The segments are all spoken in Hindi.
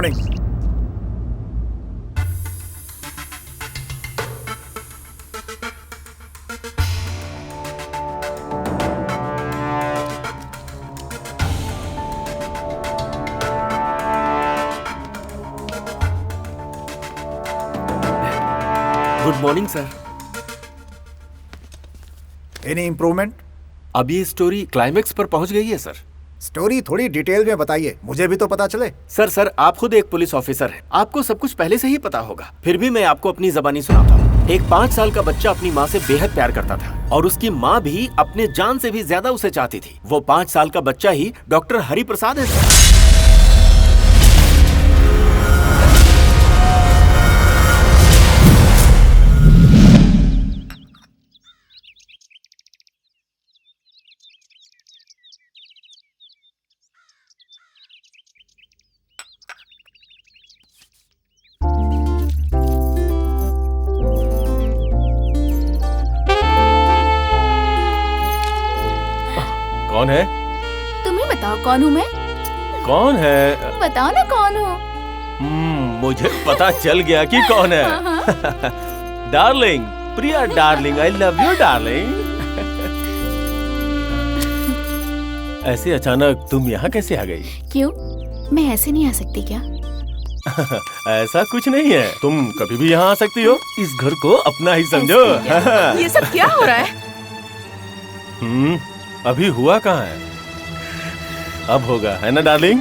Morning. Good morning sir. Any improvement? अब ये स्टोरी क्लाइमेक्स पर पहुंच गई है सर। स्टोरी थोड़ी डिटेल में बताइए, मुझे भी तो पता चले। सर आप खुद एक पुलिस ऑफिसर हैं, आपको सब कुछ पहले से ही पता होगा। फिर भी मैं आपको अपनी जबानी सुनाता हूँ। एक 5 साल का बच्चा अपनी माँ से बेहद प्यार करता था और उसकी माँ भी अपने जान से भी ज्यादा उसे चाहती थी। वो 5 साल का बच्चा ही डॉक्टर हरि प्रसाद है सर। कौन है? तुम ही बताओ कौन हूँ मैं? कौन है? बताओ ना कौन हो। मुझे पता चल गया कि कौन है। Darling, Priya darling, I love you darling. ऐसे अचानक तुम यहाँ कैसे आ गई? क्यों, मैं ऐसे नहीं आ सकती क्या? ऐसा कुछ नहीं है, तुम कभी भी यहाँ आ सकती हो। इस घर को अपना ही समझो। ये सब क्या हो रहा है? अभी हुआ कहाँ है, अब होगा, है ना डार्लिंग?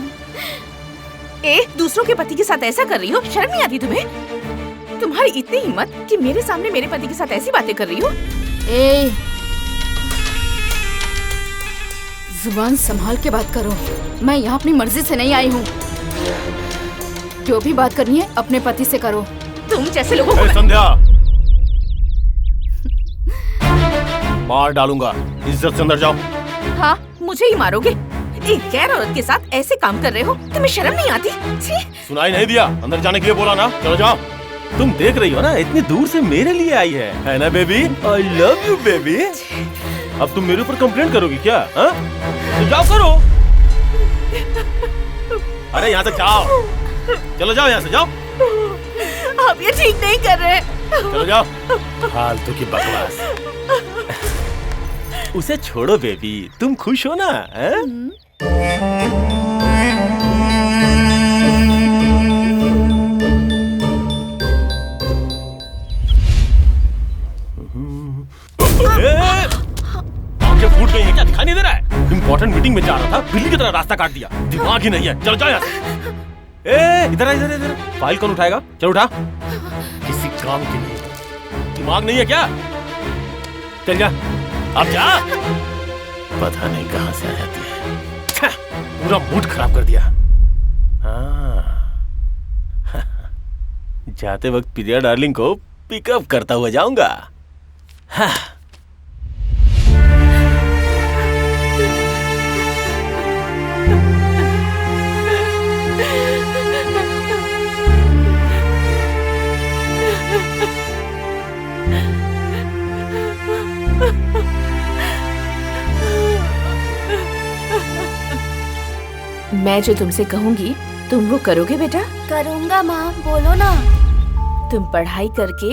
दूसरों के पति के साथ ऐसा कर रही हो, शर्म नहीं आती तुम्हें? तुम्हारी इतनी हिम्मत कि मेरे सामने मेरे पति के साथ ऐसी बातें कर रही हो? जुबान संभाल के बात करो, मैं यहाँ अपनी मर्जी से नहीं आई हूँ। जो भी बात करनी है अपने पति से करो। तुम जैसे लोगों को संध्या, मार डालूंगा, इज्जत से अंदर जाओ। हाँ, मुझे ही मारोगे? एक गैर औरत के साथ ऐसे काम कर रहे हो, तुम्हें शर्म नहीं आती? सुनाई नहीं दिया? अंदर जाने के लिए बोला ना, चलो जाओ। तुम देख रही हो ना, इतनी दूर से मेरे लिए आई है ना baby? I love you baby. अब तुम मेरे ऊपर कंप्लेंट करोगी क्या? हा? तो जाओ करो। अरे यहाँ तक जाओ, चलो जाओ यहाँ से, जाओ। आप ये ठीक नहीं कर रहे। चलो जाओ, फालतू की बकवास। उसे छोड़ो बेबी, तुम खुश हो ना? आंखें फूट गई हैं क्या? दिखाई नहीं दे रहा है? इम्पोर्टेंट मीटिंग में जा रहा था, बिल्ली की तरह रास्ता काट दिया। दिमाग ही नहीं है, चलो जाओ यहाँ से। इधर इधर, फाइल कौन उठाएगा? चलो उठा। किसी काम के लिए दिमाग नहीं है क्या? चल जा, अब जा। पता नहीं कहां से आ जाती है, पूरा मूड खराब कर दिया। जाते वक्त प्रिया डार्लिंग को पिकअप करता हुआ जाऊंगा। मैं जो तुमसे कहूँगी तुम वो करोगे बेटा? करूँगा माँ, बोलो ना। तुम पढ़ाई करके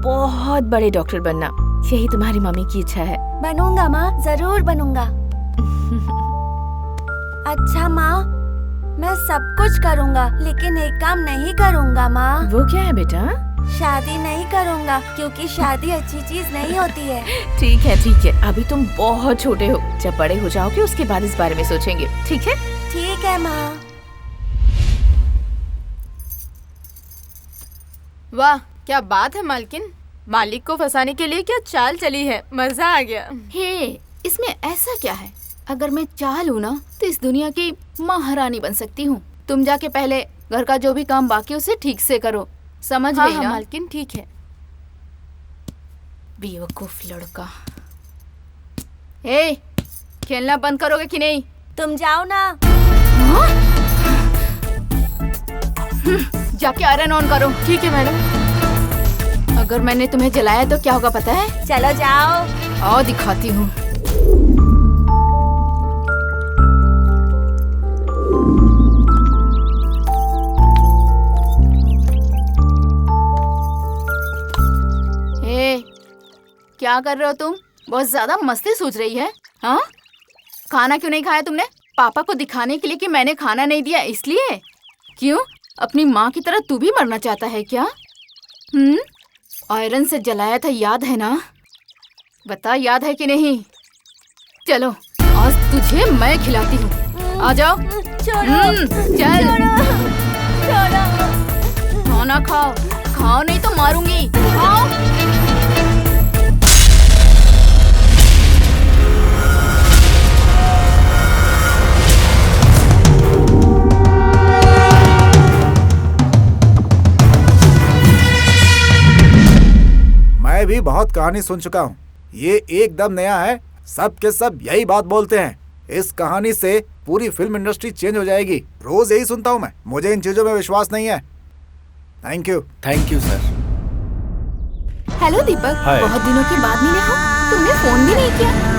बहुत बड़े डॉक्टर बनना, यही तुम्हारी मम्मी की इच्छा है। बनूंगा माँ, जरूर बनूंगा। अच्छा माँ, मैं सब कुछ करूँगा, लेकिन एक काम नहीं करूँगा माँ। वो क्या है बेटा? शादी नहीं करूँगा, क्योंकि शादी अच्छी चीज नहीं होती है। ठीक है, अभी तुम बहुत छोटे हो, जब बड़े हो जाओगे उसके बाद इस बारे में सोचेंगे, ठीक है? ठीक है माँ। वाह, क्या बात है मालकिन, मालिक को फंसाने के लिए क्या चाल चली है, मजा आ गया। हे, इसमें ऐसा क्या है? अगर मैं चाह लूँ ना तो इस दुनिया की महारानी बन सकती हूँ। तुम जाके पहले घर का जो भी काम बाकी उसे ठीक से करो, समझ गई ना? मालकिन ठीक है। बेवकूफ लड़का। हे, खेलना बंद करोगे कि नहीं? तुम जाओ ना। जाके आयरन ऑन करो। ठीक है मैडम। अगर मैंने तुम्हें जलाया तो क्या होगा पता है? चलो जाओ। आओ दिखाती हूँ। क्या कर रहे हो तुम? बहुत ज्यादा मस्ती सूझ रही है। हाँ, खाना क्यों नहीं खाया तुमने? पापा को दिखाने के लिए कि मैंने खाना नहीं दिया इसलिए? क्यों, अपनी माँ की तरह तू भी मरना चाहता है क्या? आयरन से जलाया था, याद है ना? बता, याद है कि नहीं? चलो, आज तुझे मैं खिलाती हूँ। आ जाओ। चल, खाना खाओ। खाओ नहीं तो मारूंगी। खाओ। मैं भी बहुत कहानी सुन चुका हूँ, ये एकदम नया है। सब के सब यही बात बोलते हैं, इस कहानी से पूरी फिल्म इंडस्ट्री चेंज हो जाएगी। रोज यही सुनता हूँ मैं, मुझे इन चीजों में विश्वास नहीं है। Thank you sir. हेलो दीपक, हाय। बहुत दिनों के बाद मिले हो। तुमने फोन भी नहीं किया।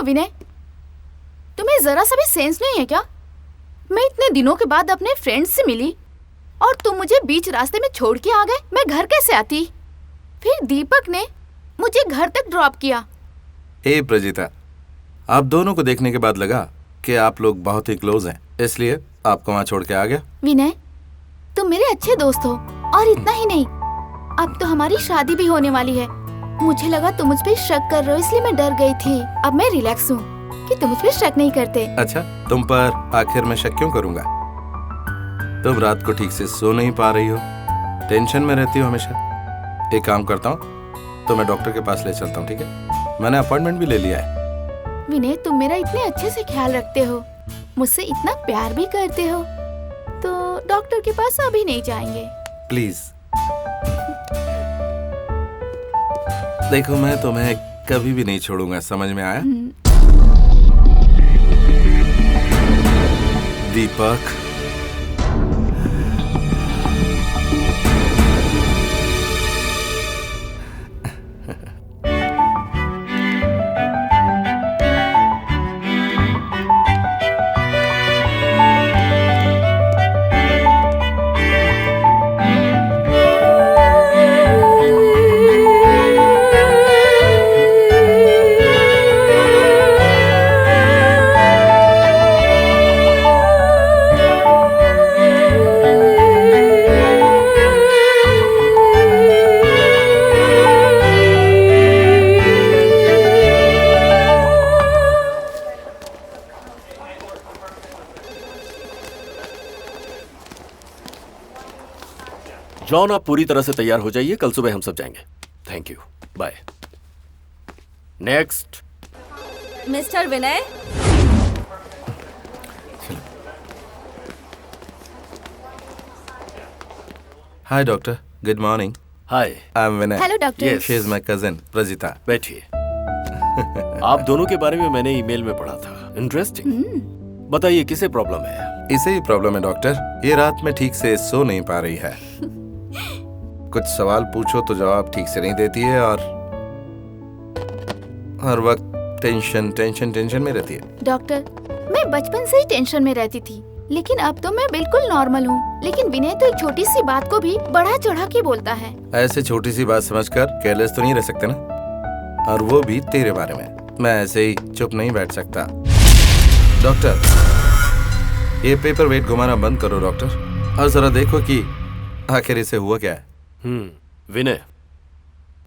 विनय, तुम्हें जरा सा भी सेंस नहीं है क्या? मैं इतने दिनों के बाद अपने फ्रेंड्स से मिली और तुम मुझे बीच रास्ते में छोड़ के आ गए। मैं घर कैसे आती? फिर दीपक ने मुझे घर तक ड्रॉप किया। हे प्रजीता, आप दोनों को देखने के बाद लगा कि आप लोग बहुत ही क्लोज हैं, इसलिए आपको वहाँ छोड़ के आ गया। विनय, तुम मेरे अच्छे दोस्त हो और इतना ही नहीं, अब तो हमारी शादी भी होने वाली है। मुझे लगा तुम मुझ पे शक कर रहे हो, इसलिए मैं डर गई थी। अब मैं रिलैक्स हूँ कि तुम मुझ पे शक नहीं करते। अच्छा, तुम पर आखिर मैं शक क्यों करूँगा? तुम रात को ठीक से सो नहीं पा रही हो, टेंशन में रहती हो हमेशा। एक काम करता हूँ, तो मैं डॉक्टर के पास ले चलता हूँ, ठीक है? मैंने अपॉइंटमेंट भी ले लिया है। विनय, तुम मेरा इतने अच्छे से ख्याल रखते हो, मुझसे इतना प्यार भी करते हो, तो डॉक्टर के पास अभी नहीं जाएंगे? प्लीज देखो, मैं तुम्हें कभी भी नहीं छोड़ूंगा, समझ में आया? दीपक, जॉन, आप पूरी तरह से तैयार हो जाइए, कल सुबह हम सब जाएंगे। Thank you, bye. Next. Mister Vinay, hi doctor, good morning. Hi. I am Vinay. Hello doctor. Yes. She is my cousin Prajeeta. बैठिए। आप दोनों के बारे में मैंने ईमेल में पढ़ा था, इंटरेस्टिंग। बताइए, किसे प्रॉब्लम है? इसे ही प्रॉब्लम है डॉक्टर, ये रात में ठीक से सो नहीं पा रही है। कुछ सवाल पूछो तो जवाब ठीक से नहीं देती है और हर वक्त टेंशन टेंशन टेंशन में रहती है। डॉक्टर, मैं बचपन से ही टेंशन में रहती थी। लेकिन अब तो मैं बिल्कुल नॉर्मल हूँ। लेकिन विनय तो एक छोटी सी बात को भी बढ़ा चढ़ा के बोलता है। ऐसे छोटी सी बात समझकर केयरलेस तो नहीं रह सकते ना, और वो भी तेरे बारे में। मैं ऐसे ही चुप नहीं बैठ सकता। डॉक्टर, ये पेपर वेट घुमाना बंद करो डॉक्टर, और जरा देखो कि आखिर इसे हुआ क्या है। विनय,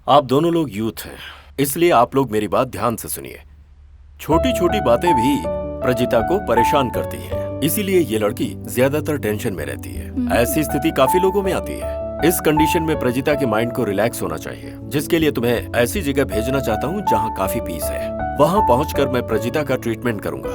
आप दोनों लोग यूथ हैं, इसलिए आप लोग मेरी बात ध्यान से सुनिए। छोटी छोटी बातें भी प्रजिता को परेशान करती हैं, इसीलिए ये लड़की ज्यादातर टेंशन में रहती है। ऐसी स्थिति काफी लोगों में आती है। इस कंडीशन में प्रजिता के माइंड को रिलैक्स होना चाहिए, जिसके लिए तुम्हें ऐसी जगह भेजना चाहता हूँ जहाँ काफी पीस है। वहाँ पहुँचकर मैं प्रजिता का ट्रीटमेंट करूंगा,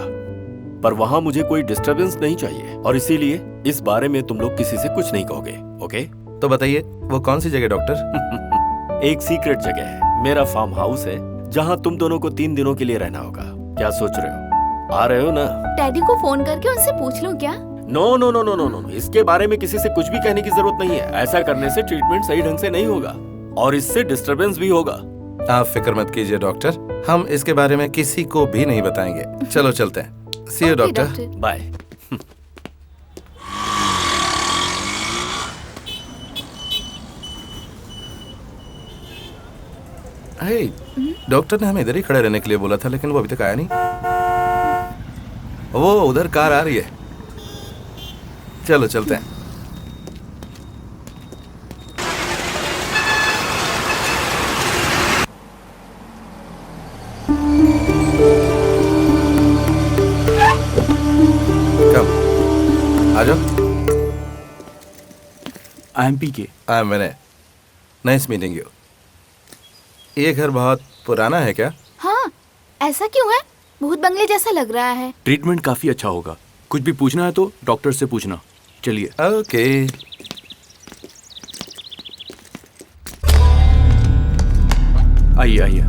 पर वहाँ मुझे कोई डिस्टर्बेंस नहीं चाहिए, और इसीलिए इस बारे में तुम लोग किसी से कुछ नहीं कहोगे, ओके? तो बताइए वो कौन सी जगह डॉक्टर? एक सीक्रेट जगह है, मेरा फार्म हाउस है, जहाँ तुम दोनों को 3 दिनों के लिए रहना होगा। क्या सोच रहे हो? आ रहे हो ना? डैडी को फोन करके उनसे पूछ लूं क्या? No no no no no no, इसके बारे में किसी से कुछ भी कहने की जरूरत नहीं है। ऐसा करने से ट्रीटमेंट सही ढंग से नहीं होगा, और इससे डिस्टरबेंस भी होगा। आप फिक्र मत कीजिए डॉक्टर, हम इसके बारे में किसी को भी नहीं बताएंगे। चलो चलते हैं। सी यू डॉक्टर। बाय। डॉक्टर ने हमें इधर ही खड़े रहने के लिए बोला था, लेकिन वो अभी तक आया नहीं। वो उधर कार आ रही है, चलो चलते हैं। कम आ जाओ। I am PK. I am Vinay. Nice meeting you. ये घर बहुत पुराना है क्या? हाँ, ऐसा क्यों है? भूत बंगले जैसा लग रहा है। ट्रीटमेंट काफी अच्छा होगा। कुछ भी पूछना है तो डॉक्टर से पूछना। चलिए। ओके। आइए आइए।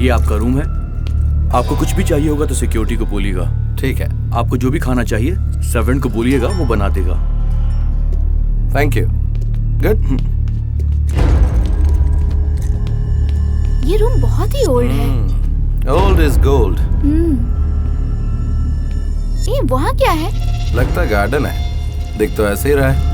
ये आपका रूम है। आपको कुछ भी चाहिए होगा तो सिक्योरिटी को बोलिएगा। ठीक है। आपको जो भी खाना चाहिए सर्वेंट को बोलिएगा, वो बना देगा। Thank you. गुड। ये रूम बहुत ही ओल्ड है। Old is gold. ये वहाँ क्या है? लगता गार्डन है, दिख तो ऐसे ही रहा है।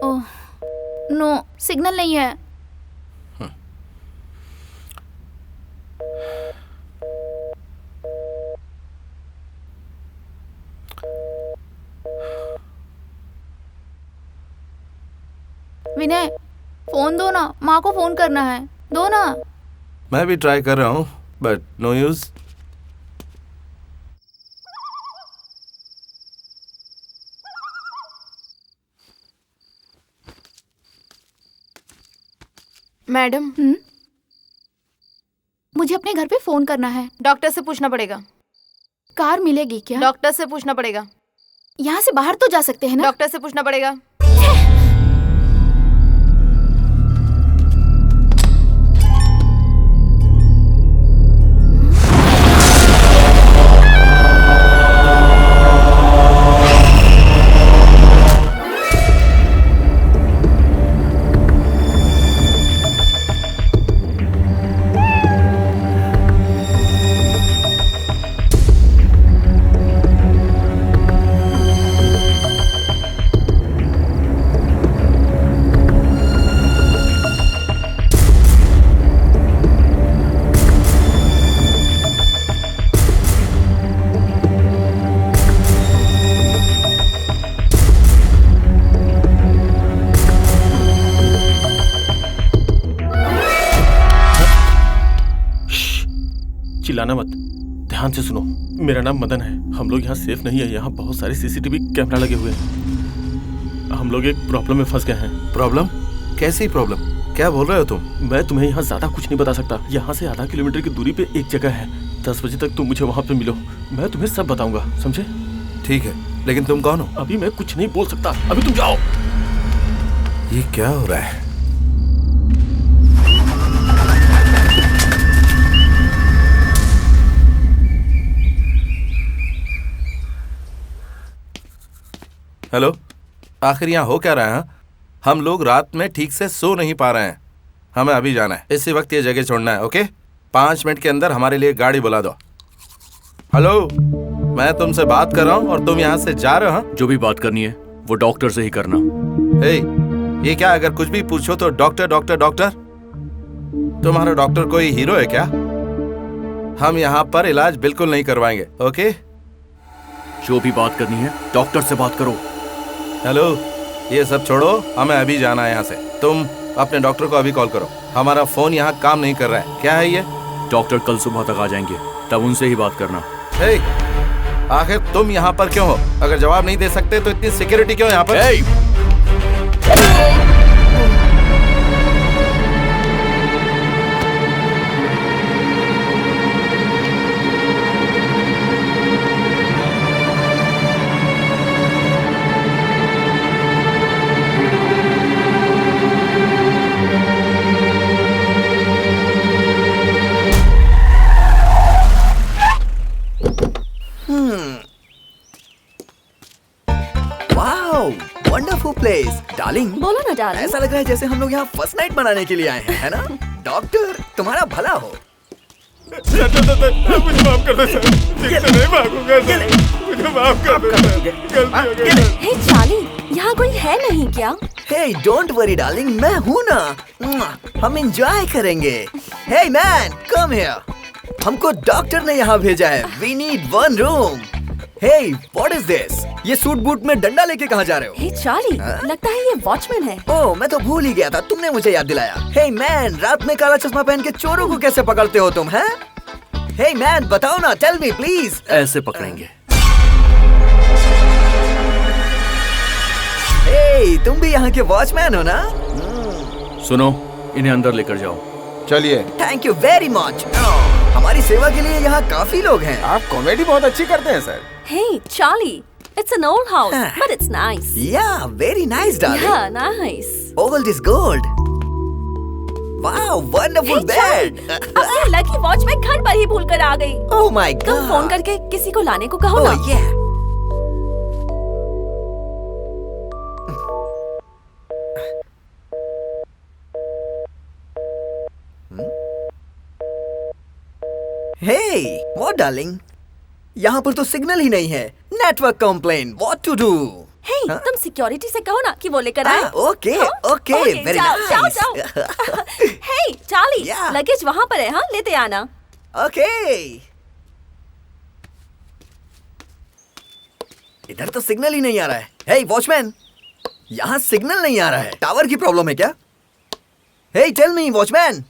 ओह नो, सिग्नल नहीं है। विनय, फोन दो ना, माँ को फोन करना है। दो ना। मैं भी ट्राई कर रहा हूँ, बट नो यूज। मैडम, मुझे अपने घर पे फोन करना है। डॉक्टर से पूछना पड़ेगा। कार मिलेगी क्या? डॉक्टर से पूछना पड़ेगा। यहाँ से बाहर तो जा सकते हैं ना? डॉक्टर से पूछना पड़ेगा। चिल्लाना मत, ध्यान से सुनो। मेरा नाम मदन है। हम लोग यहाँ सेफ नहीं है। यहाँ बहुत सारे सीसीटीवी कैमरा लगे हुए हैं। हम लोग एक प्रॉब्लम में फंस गए हैं। प्रॉब्लम? कैसी प्रॉब्लम? क्या बोल रहे हो तुम? मैं तुम्हें यहाँ ज्यादा कुछ नहीं बता सकता। यहाँ से आधा किलोमीटर की दूरी पे एक जगह है। 10 बजे तक तुम मुझे वहाँ पे मिलो, मैं तुम्हें सब बताऊंगा, समझे? ठीक है, लेकिन तुम कौन हो? अभी मैं कुछ नहीं बोल सकता, अभी तुम जाओ। ये क्या हो रहा है? हेलो, आखिर यहाँ हो क्या रहा है? हम लोग रात में ठीक से सो नहीं पा रहे हैं। हमें अभी जाना है, इसी वक्त ये जगह छोड़ना है। ओके, 5 मिनट के अंदर हमारे लिए गाड़ी बुला दो। हेलो, मैं तुमसे बात कर रहा हूँ और तुम यहाँ से जा रहे हो? जो भी बात करनी है वो डॉक्टर से ही करना। हे, ये क्या, अगर कुछ भी पूछो तो डॉक्टर डॉक्टर डॉक्टर? तुम्हारा डॉक्टर कोई हीरो है क्या? हम यहाँ पर इलाज बिल्कुल नहीं करवाएंगे। ओके, जो भी बात करनी है डॉक्टर से बात करो। हेलो, ये सब छोड़ो, हमें अभी जाना है यहाँ से। तुम अपने डॉक्टर को अभी कॉल करो, हमारा फोन यहाँ काम नहीं कर रहा है। क्या है ये? डॉक्टर कल सुबह तक आ जाएंगे, तब उनसे ही बात करना। हे, आखिर तुम यहाँ पर क्यों हो? अगर जवाब नहीं दे सकते तो इतनी सिक्योरिटी क्यों यहाँ पर? Wonderful place darling. बोलो ना डार्लिंग। ऐसा लग रहा है जैसे हम लोग यहाँ फर्स्ट नाइट मनाने के लिए आए हैं, है ना? डॉक्टर तुम्हारा भला हो। मुझे माफ कर दो सर, जिससे नहीं भागूंगा सर, मुझे माफ कर दो सर, गलती हो गई। हे चार्ली, यहाँ कोई है नहीं क्या? हे डोंट वरी डार्लिंग, मैं हूँ ना, हम एंजॉय करेंगे। हे मैन कम हियर, हमको डॉक्टर ने यहाँ भेजा है। We need 1 room. Hey what is this? ये सूट बूट में डंडा लेके कहाँ जा रहे हो? हे चार्ली, लगता है ये वॉचमैन है। ओह, मैं तो भूल ही गया था, तुमने मुझे याद दिलाया। हे मैन, रात में काला चश्मा पहन के चोरों को कैसे पकड़ते हो तुम, हैं? हे मैन बताओ ना, टेल मी प्लीज। ऐसे पकड़ेंगे। हे, तुम भी यहाँ के वॉचमैन हो ना? सुनो, इन्हें अंदर लेकर जाओ। चलिए। Thank you very much. हमारी सेवा के लिए यहाँ काफी लोग हैं। आप कॉमेडी बहुत अच्छी करते हैं sir. Hey Charlie, it's an old house, but it's nice. Yeah, very nice, darling. Yeah, nice. Old is gold. Wow, wonderful bed. अपनी लकी वॉच में घर पर ही भूल कर आ गई। Oh my God. तुम फोन करके किसी को लाने को कहो ना। Oh yeah. Hey, what darling? यहाँ पर तो सिग्नल ही नहीं है। Network complain, what to do? Hey, तुम सिक्योरिटी से कहो ना कि वो लेकर आए। Okay okay, very nice. Hey Charlie, luggage वहाँ पर है, हाँ लेते आना। ओके। इधर तो सिग्नल ही नहीं आ रहा है। हे वॉचमैन, यहाँ सिग्नल नहीं आ रहा है। टावर की प्रॉब्लम है क्या? Hey tell me watchman.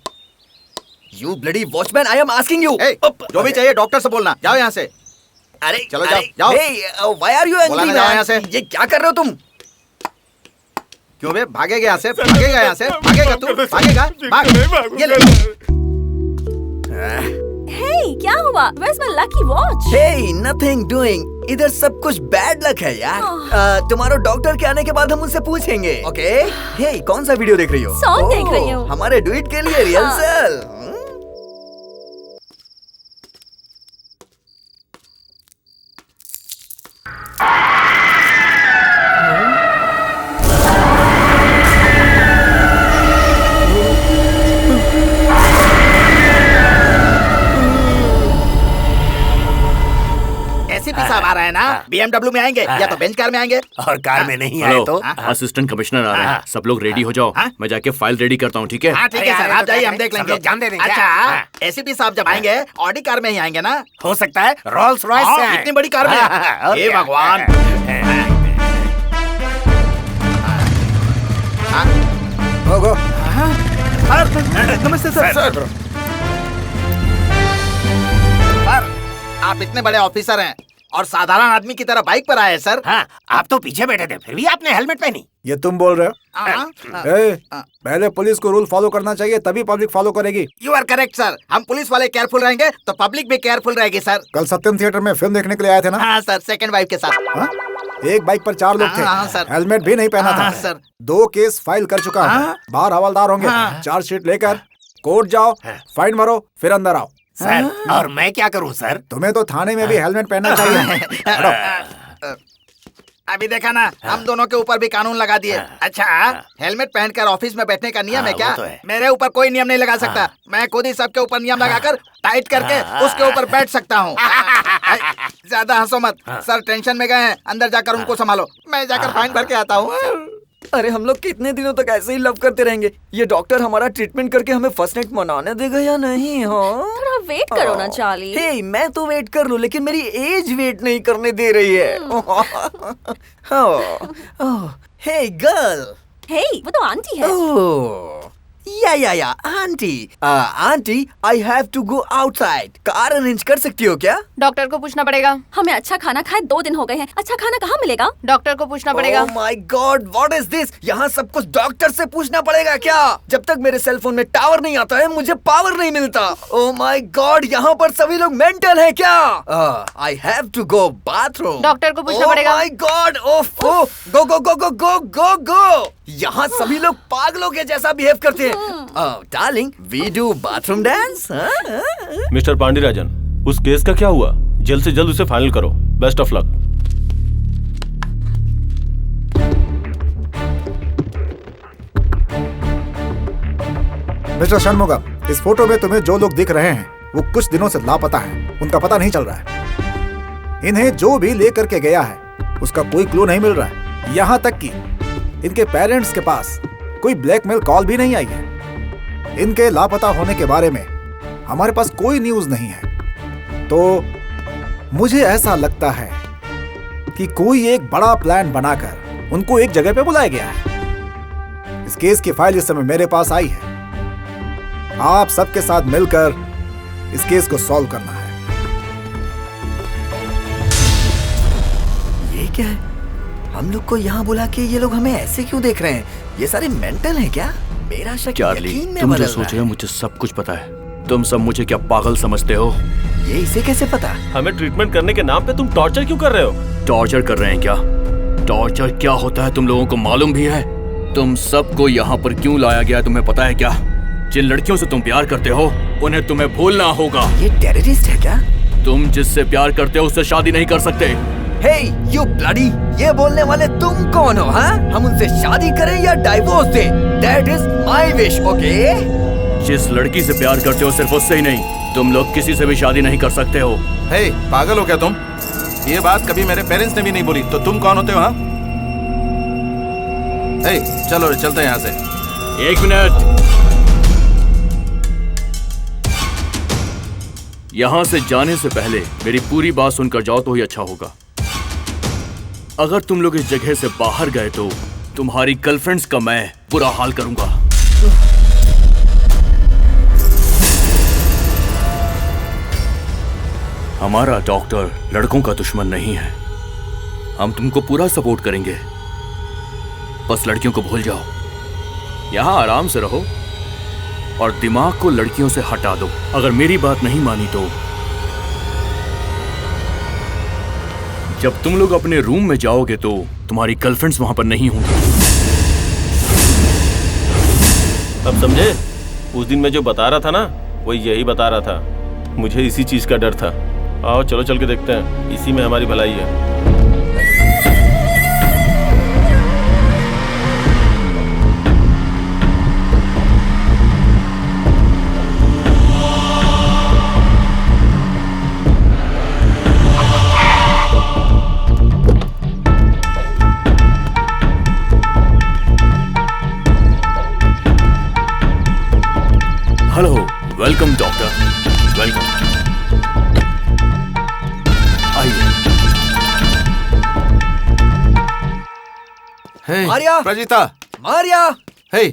You bloody watchman, I am asking you. जो भी चाहिए डॉक्टर से बोलना। जाओ यहाँ से। अरे चलो जाओ जाओ। Why are you angry man? यहाँ से। ये क्या कर रहे हो तुम? क्यों बे, भागेगा यहाँ से? भागेगा यहाँ से? भागेगा तू? भागेगा? भाग। ये ले। हे, क्या हुआ? Where's my lucky watch? Hey, nothing doing. इधर सब कुछ बैड लक है यार। तुम्हारे डॉक्टर के आने के बाद हम उनसे पूछेंगे। ओके? हे, कौन सा वीडियो देख रही हो? सॉन्ग देख रही हूँ। हमारे डुएट के लिए रिहर्सल। एसीपी साहब आ रहे हैं ना? BMW में आएंगे या तो बेंच कार में आएंगे? और कार में नहीं आए तो? असिस्टेंट कमिश्नर आ रहे हैं, सब लोग रेडी हो जाओ। मैं जाके फाइल रेडी करता हूँ, ठीक है? हाँ ठीक है सर, आप जाइए, हम देख लेंगे। जान दे देंगे। अच्छा, एसीपी साहब जब आएंगे ऑडी कार में ही आएंगे ना? हो सकता है रोल्स रॉयस से आए। इतनी बड़ी कार में? हे भगवान। नमस्ते सर। आप इतने बड़े ऑफिसर हैं और साधारण आदमी की तरह बाइक पर आए हैं सर। हाँ, आप तो पीछे बैठे थे, फिर भी आपने हेलमेट पहनी। ये तुम बोल रहे हो? पहले पुलिस को रूल फॉलो करना चाहिए, तभी पब्लिक फॉलो करेगी। You are correct sir. हम पुलिस वाले केयरफुल रहेंगे तो पब्लिक भी केयरफुल रहेगी सर। कल सत्यम थिएटर में फिल्म देखने के लिए आए थे ना? हाँ सर, सेकंड वाइफ के साथ। हाँ? एक बाइक पर 4 लोग थे। हाँ सर। हेलमेट भी नहीं पहना था सर। 2 केस फाइल कर चुका हूँ। बाहर हवलदार होंगे। चार्जशीट लेकर कोर्ट जाओ, फाइन भरो, फिर अंदर आओ। सर, और मैं क्या करूं सर? तुम्हें तो थाने में भी हेलमेट पहनना चाहिए। अभी देखा ना, हम दोनों के ऊपर भी कानून लगा दिए। अच्छा, हेलमेट पहनकर ऑफिस में बैठने का नियम है क्या? मेरे ऊपर कोई नियम नहीं लगा सकता। मैं खुद ही सबके ऊपर नियम लगाकर टाइट करके उसके ऊपर बैठ सकता हूँ। ज्यादा हंसो मत। सर टेंशन में गए हैं, अंदर जाकर उनको संभालो। मैं जाकर फाइन भर के आता हूँ। अरे हम लोग कितने दिनों तक ऐसे ही लव करते रहेंगे? ये डॉक्टर हमारा ट्रीटमेंट करके हमें फर्स्ट नाइट मनाने देगा या नहीं? हाँ, थोड़ा वेट करो ना चार्ली। हे, मैं तो वेट कर लूं, लेकिन मेरी एज वेट नहीं करने दे रही है। हे गर्ल। हे, वो तो आंटी है। या aunty. Aunty, I have to go outside. Car arrange कर सकती हो क्या? डॉक्टर को पूछना पड़ेगा। हमें अच्छा खाना खाए 2 दिन हो गए हैं। अच्छा खाना कहाँ मिलेगा? डॉक्टर को पूछना पड़ेगा। Oh my God, what is this? यहाँ सब कुछ डॉक्टर से पूछना पड़ेगा क्या? जब तक मेरे सेल फोन में टावर नहीं आता है, मुझे पावर नहीं मिलता। ओह माय गॉड, यहाँ पर सभी लोग मेंटल हैं क्या? I have to go bathroom. Doctor को पूछना पड़ेगा। ओह माय गॉड, ओफो, गो गो गो गो गो गो गो। यहाँ सभी लोग पागलों के जैसा बिहेव करते हैं। Darling, we do bathroom dance. Mister Pandirajan, उस केस का क्या हुआ? जल्द से जल्द उसे फाइनल करो। Best of luck. Mister Shanmugam, इस फोटो में तुम्हें जो लोग दिख रहे हैं वो कुछ दिनों से लापता हैं। उनका पता नहीं चल रहा है। इन्हें जो भी लेकर के गया है उसका कोई क्लू नहीं मिल रहा है। यहाँ तक कि इनके पेरेंट्स के पास कोई ब्लैकमेल कॉल भी नहीं आई है। इनके लापता होने के बारे में हमारे पास कोई न्यूज नहीं है। तो मुझे ऐसा लगता है कि कोई एक बड़ा प्लान बनाकर उनको एक जगह पे बुलाया गया है। इस केस की फाइल इस समय मेरे पास आई है। आप सबके साथ मिलकर इस केस को सॉल्व करना है। ये क्या है? हम लोग को यहाँ बुला के ये लोग हमें ऐसे क्यों देख रहे हैं? ये सारे मेंटल हैं क्या? मेरा शक चार्ली, यकीन में तुम बदल जो रहा सोच रहे है। हो मुझे सब कुछ पता है। तुम सब मुझे क्या पागल समझते हो? ये इसे कैसे पता? हमें ट्रीटमेंट करने के नाम पे तुम टॉर्चर क्यों कर रहे हो? टॉर्चर कर रहे हैं क्या? टॉर्चर क्या होता है तुम लोगों को मालूम भी है? तुम सबको यहाँ पर क्यों लाया गया तुम्हें पता है क्या? जिन लड़कियों से तुम प्यार करते हो उन्हें तुम्हें भूलना होगा। ये टेररिस्ट है क्या? तुम जिससे प्यार करते हो उससे शादी नहीं कर सकते। Hey, you bloody! ये बोलने वाले तुम कौन हो? हाँ, हम उनसे शादी करें या डाइवोर्स दें? That is my wish, okay? जिस लड़की से प्यार करते हो सिर्फ उससे ही नहीं, तुम लोग किसी से भी शादी नहीं कर सकते हो। हे, पागल हो क्या तुम? ये बात कभी मेरे पेरेंट्स ने भी नहीं बोली, तो तुम कौन होते हो? हाँ, हे, चलो रे, चलते हैं यहाँ से। 1 मिनट। यहाँ से जाने से पहले मेरी पूरी बात सुनकर जाओ तो ही अच्छा होगा। अगर तुम लोग इस जगह से बाहर गए तो तुम्हारी गर्लफ्रेंड्स का मैं बुरा हाल करूंगा। हमारा डॉक्टर लड़कों का दुश्मन नहीं है। हम तुमको पूरा सपोर्ट करेंगे। बस लड़कियों को भूल जाओ, यहां आराम से रहो और दिमाग को लड़कियों से हटा दो। अगर मेरी बात नहीं मानी तो जब तुम लोग अपने रूम में जाओगे तो तुम्हारी गर्लफ्रेंड्स वहां पर नहीं होंगी। अब समझे? उस दिन मैं जो बता रहा था ना, वो यही बता रहा था। मुझे इसी चीज का डर था। आओ चलो चल के देखते हैं, इसी में हमारी भलाई है। Hello, welcome doctor, welcome. आइए। हे, मारिया! प्रजीता! मारिया! हे,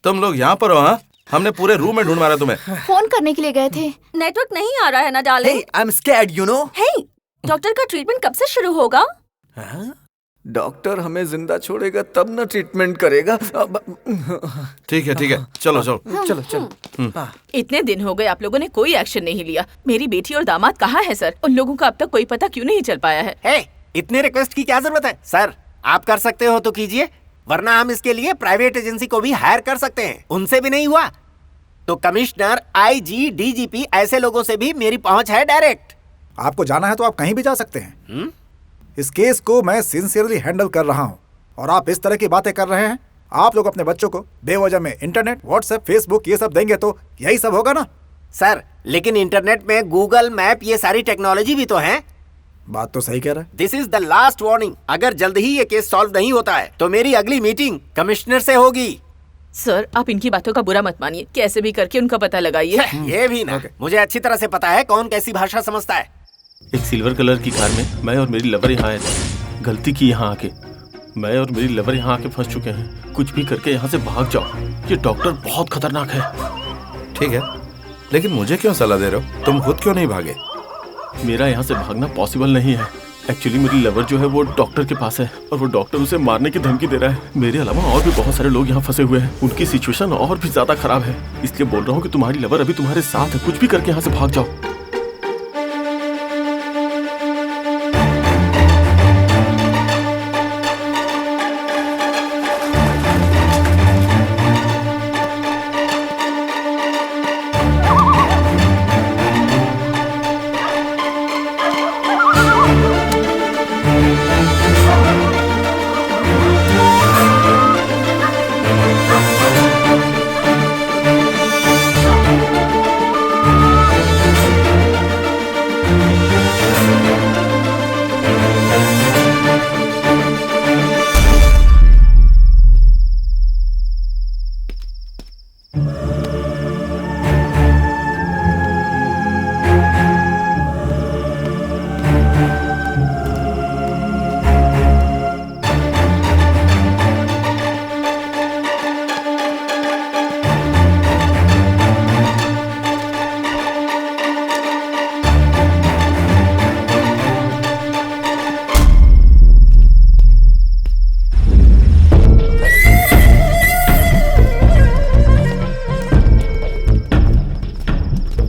तुम लोग यहाँ पर हो? हाँ, हमने पूरे रूम में ढूंढ मारा तुम्हें। फोन करने के लिए गए थे। नेटवर्क नहीं आ रहा है ना darling. Hey, I'm scared, you know? Hey, doctor का ट्रीटमेंट कब से शुरू होगा? हाँ? डॉक्टर हमें जिंदा छोड़ेगा तब ना ट्रीटमेंट करेगा। ठीक है, चलो चलो चलो चलो। इतने दिन हो गए आप लोगों ने कोई एक्शन नहीं लिया। मेरी बेटी और दामाद कहाँ है सर? उन लोगों का अब तक कोई पता क्यों नहीं चल पाया है? हे, इतने रिक्वेस्ट की क्या जरूरत है? सर, आप कर सकते हो तो कीजिए, वरना हम इसके लिए प्राइवेट एजेंसी को भी हायर कर सकते हैं। उनसे भी नहीं हुआ तो कमिश्नर, IG, DGP ऐसे लोगों से भी मेरी पहुंच है डायरेक्ट। आपको जाना है तो आप कहीं भी जा सकते हैं। इस केस को मैं सिंसियरली हैंडल कर रहा हूँ और आप इस तरह की बातें कर रहे हैं। आप लोग अपने बच्चों को बेवजह में इंटरनेट, व्हाट्सएप, फेसबुक ये सब देंगे तो यही सब होगा ना। सर लेकिन इंटरनेट में गूगल मैप ये सारी टेक्नोलॉजी भी तो है। बात तो सही कह रहा है। This is the last warning. अगर जल्द ही ये केस सॉल्व नहीं होता है तो मेरी अगली मीटिंग कमिश्नर से होगी। सर आप इनकी बातों का बुरा मत मानिए, कैसे भी करके उनका पता लगाइए। ये भी ना, मुझे अच्छी तरह से पता है कौन कैसी भाषा समझता है। एक सिल्वर कलर की कार में मैं और मेरी लवर यहाँ आए थे। गलती की यहाँ आके मैं और मेरी लवर यहाँ आके फंस चुके हैं। कुछ भी करके यहाँ से भाग जाओ, ये डॉक्टर बहुत खतरनाक है। ठीक है, लेकिन मुझे क्यों सलाह दे रहे हो? तुम खुद क्यों नहीं भागे? मेरा यहाँ से भागना पॉसिबल नहीं है। एक्चुअली मेरी लवर जो है वो डॉक्टर के पास है और वो डॉक्टर उसे मारने की धमकी दे रहा है। मेरे अलावा और भी बहुत सारे लोग यहाँ फंसे हुए हैं, उनकी सिचुएशन और भी ज्यादा खराब है। इसलिए बोल रहा हूँ कि तुम्हारी लवर अभी तुम्हारे साथ है, कुछ भी करके यहाँ से भाग जाओ।